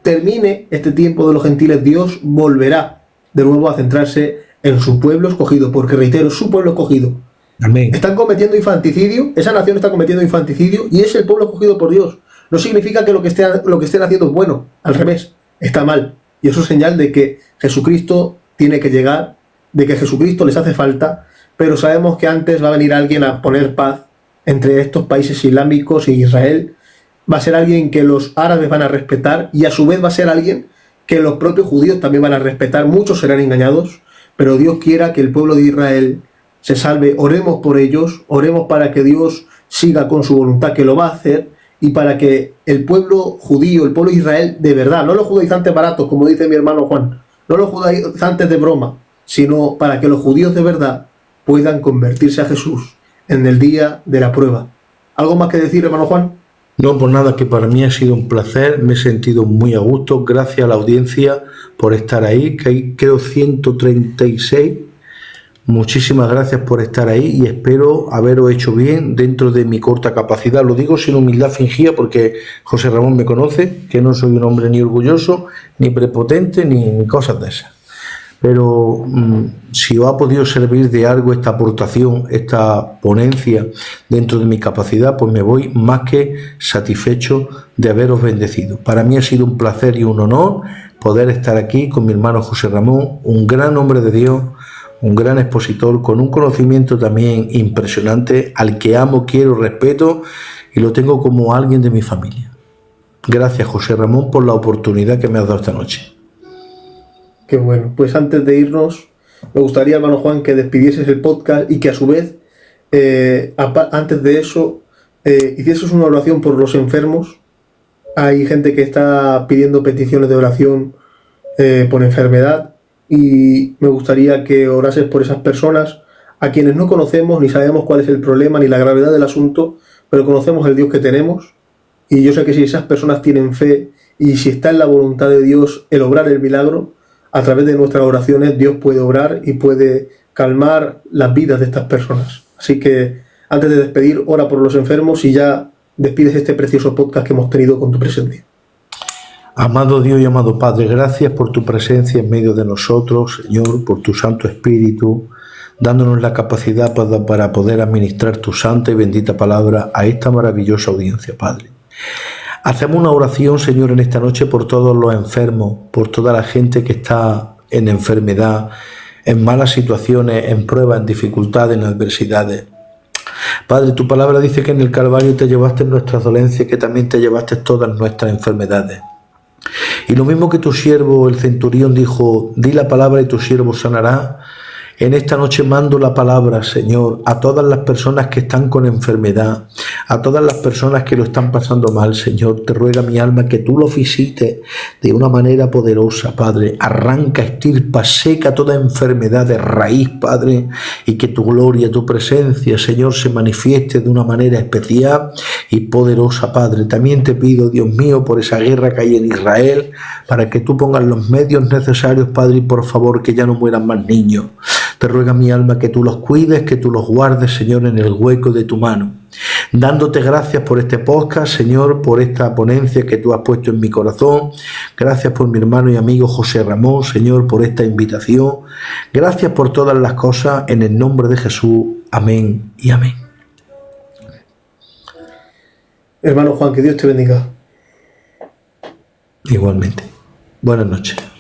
S3: termine este tiempo de los gentiles, Dios volverá de nuevo a centrarse en su pueblo escogido, porque reitero, su pueblo escogido.
S2: Amén.
S3: Están cometiendo infanticidio, esa nación está cometiendo infanticidio y es el pueblo escogido por Dios. No significa que lo que estén haciendo es bueno, al revés, está mal. Y eso es señal de que Jesucristo tiene que llegar, de que Jesucristo les hace falta, pero sabemos que antes va a venir alguien a poner paz entre estos países islámicos y Israel. Va a ser alguien que los árabes van a respetar y a su vez va a ser alguien que los propios judíos también van a respetar. Muchos serán engañados, pero Dios quiera que el pueblo de Israel se salve. Oremos por ellos, oremos para que Dios siga con su voluntad, que lo va a hacer, y para que el pueblo judío, el pueblo de Israel de verdad, no los judaizantes baratos, como dice mi hermano Juan, no los judaizantes de broma, sino para que los judíos de verdad puedan convertirse a Jesús en el día de la prueba. ¿Algo más que decir, hermano Juan?
S2: No, por nada, que para mí ha sido un placer, me he sentido muy a gusto, gracias a la audiencia por estar ahí, que hay creo 136. Muchísimas gracias por estar ahí y espero haberos hecho bien dentro de mi corta capacidad. Lo digo sin humildad fingida porque José Ramón me conoce, que no soy un hombre ni orgulloso, ni prepotente, ni cosas de esas. Pero si os ha podido servir de algo esta aportación, esta ponencia dentro de mi capacidad, pues me voy más que satisfecho de haberos bendecido. Para mí ha sido un placer y un honor poder estar aquí con mi hermano José Ramón, un gran hombre de Dios, un gran expositor, con un conocimiento también impresionante, al que amo, quiero, respeto y lo tengo como alguien de mi familia. Gracias, José Ramón, por la oportunidad que me has dado esta noche.
S3: Qué bueno. Pues antes de irnos, me gustaría, hermano Juan, que despidieses el podcast y que a su vez, antes de eso, hicieses una oración por los enfermos. Hay gente que está pidiendo peticiones de oración por enfermedad y me gustaría que orases por esas personas a quienes no conocemos ni sabemos cuál es el problema ni la gravedad del asunto, pero conocemos el Dios que tenemos, y yo sé que si esas personas tienen fe y si está en la voluntad de Dios el obrar el milagro, a través de nuestras oraciones Dios puede obrar y puede calmar las vidas de estas personas. Así que antes de despedir, ora por los enfermos y ya despides este precioso podcast que hemos tenido con tu presencia.
S2: Amado Dios y amado Padre, gracias por tu presencia en medio de nosotros, Señor, por tu Santo Espíritu, dándonos la capacidad para poder administrar tu santa y bendita palabra a esta maravillosa audiencia, Padre. Hacemos una oración, Señor, en esta noche por todos los enfermos, por toda la gente que está en enfermedad, en malas situaciones, en pruebas, en dificultades, en adversidades. Padre, tu palabra dice que en el Calvario te llevaste nuestras dolencias, que también te llevaste todas nuestras enfermedades. Y lo mismo que tu siervo, el centurión, dijo, di la palabra y tu siervo sanará. En esta noche mando la palabra, Señor, a todas las personas que están con enfermedad, a todas las personas que lo están pasando mal, Señor. Te ruega mi alma que tú lo visites de una manera poderosa, Padre. Arranca, estirpa, seca toda enfermedad de raíz, Padre, y que tu gloria, tu presencia, Señor, se manifieste de una manera especial y poderosa, Padre. También te pido, Dios mío, por esa guerra que hay en Israel, para que tú pongas los medios necesarios, Padre, y por favor que ya no mueran más niños. Te ruega mi alma que tú los cuides, que tú los guardes, Señor, en el hueco de tu mano. Dándote gracias por este podcast, Señor, por esta ponencia que tú has puesto en mi corazón. Gracias por mi hermano y amigo José Ramón, Señor, por esta invitación. Gracias por todas las cosas, en el nombre de Jesús. Amén y amén.
S3: Hermano Juan, que Dios te bendiga.
S2: Igualmente. Buenas noches.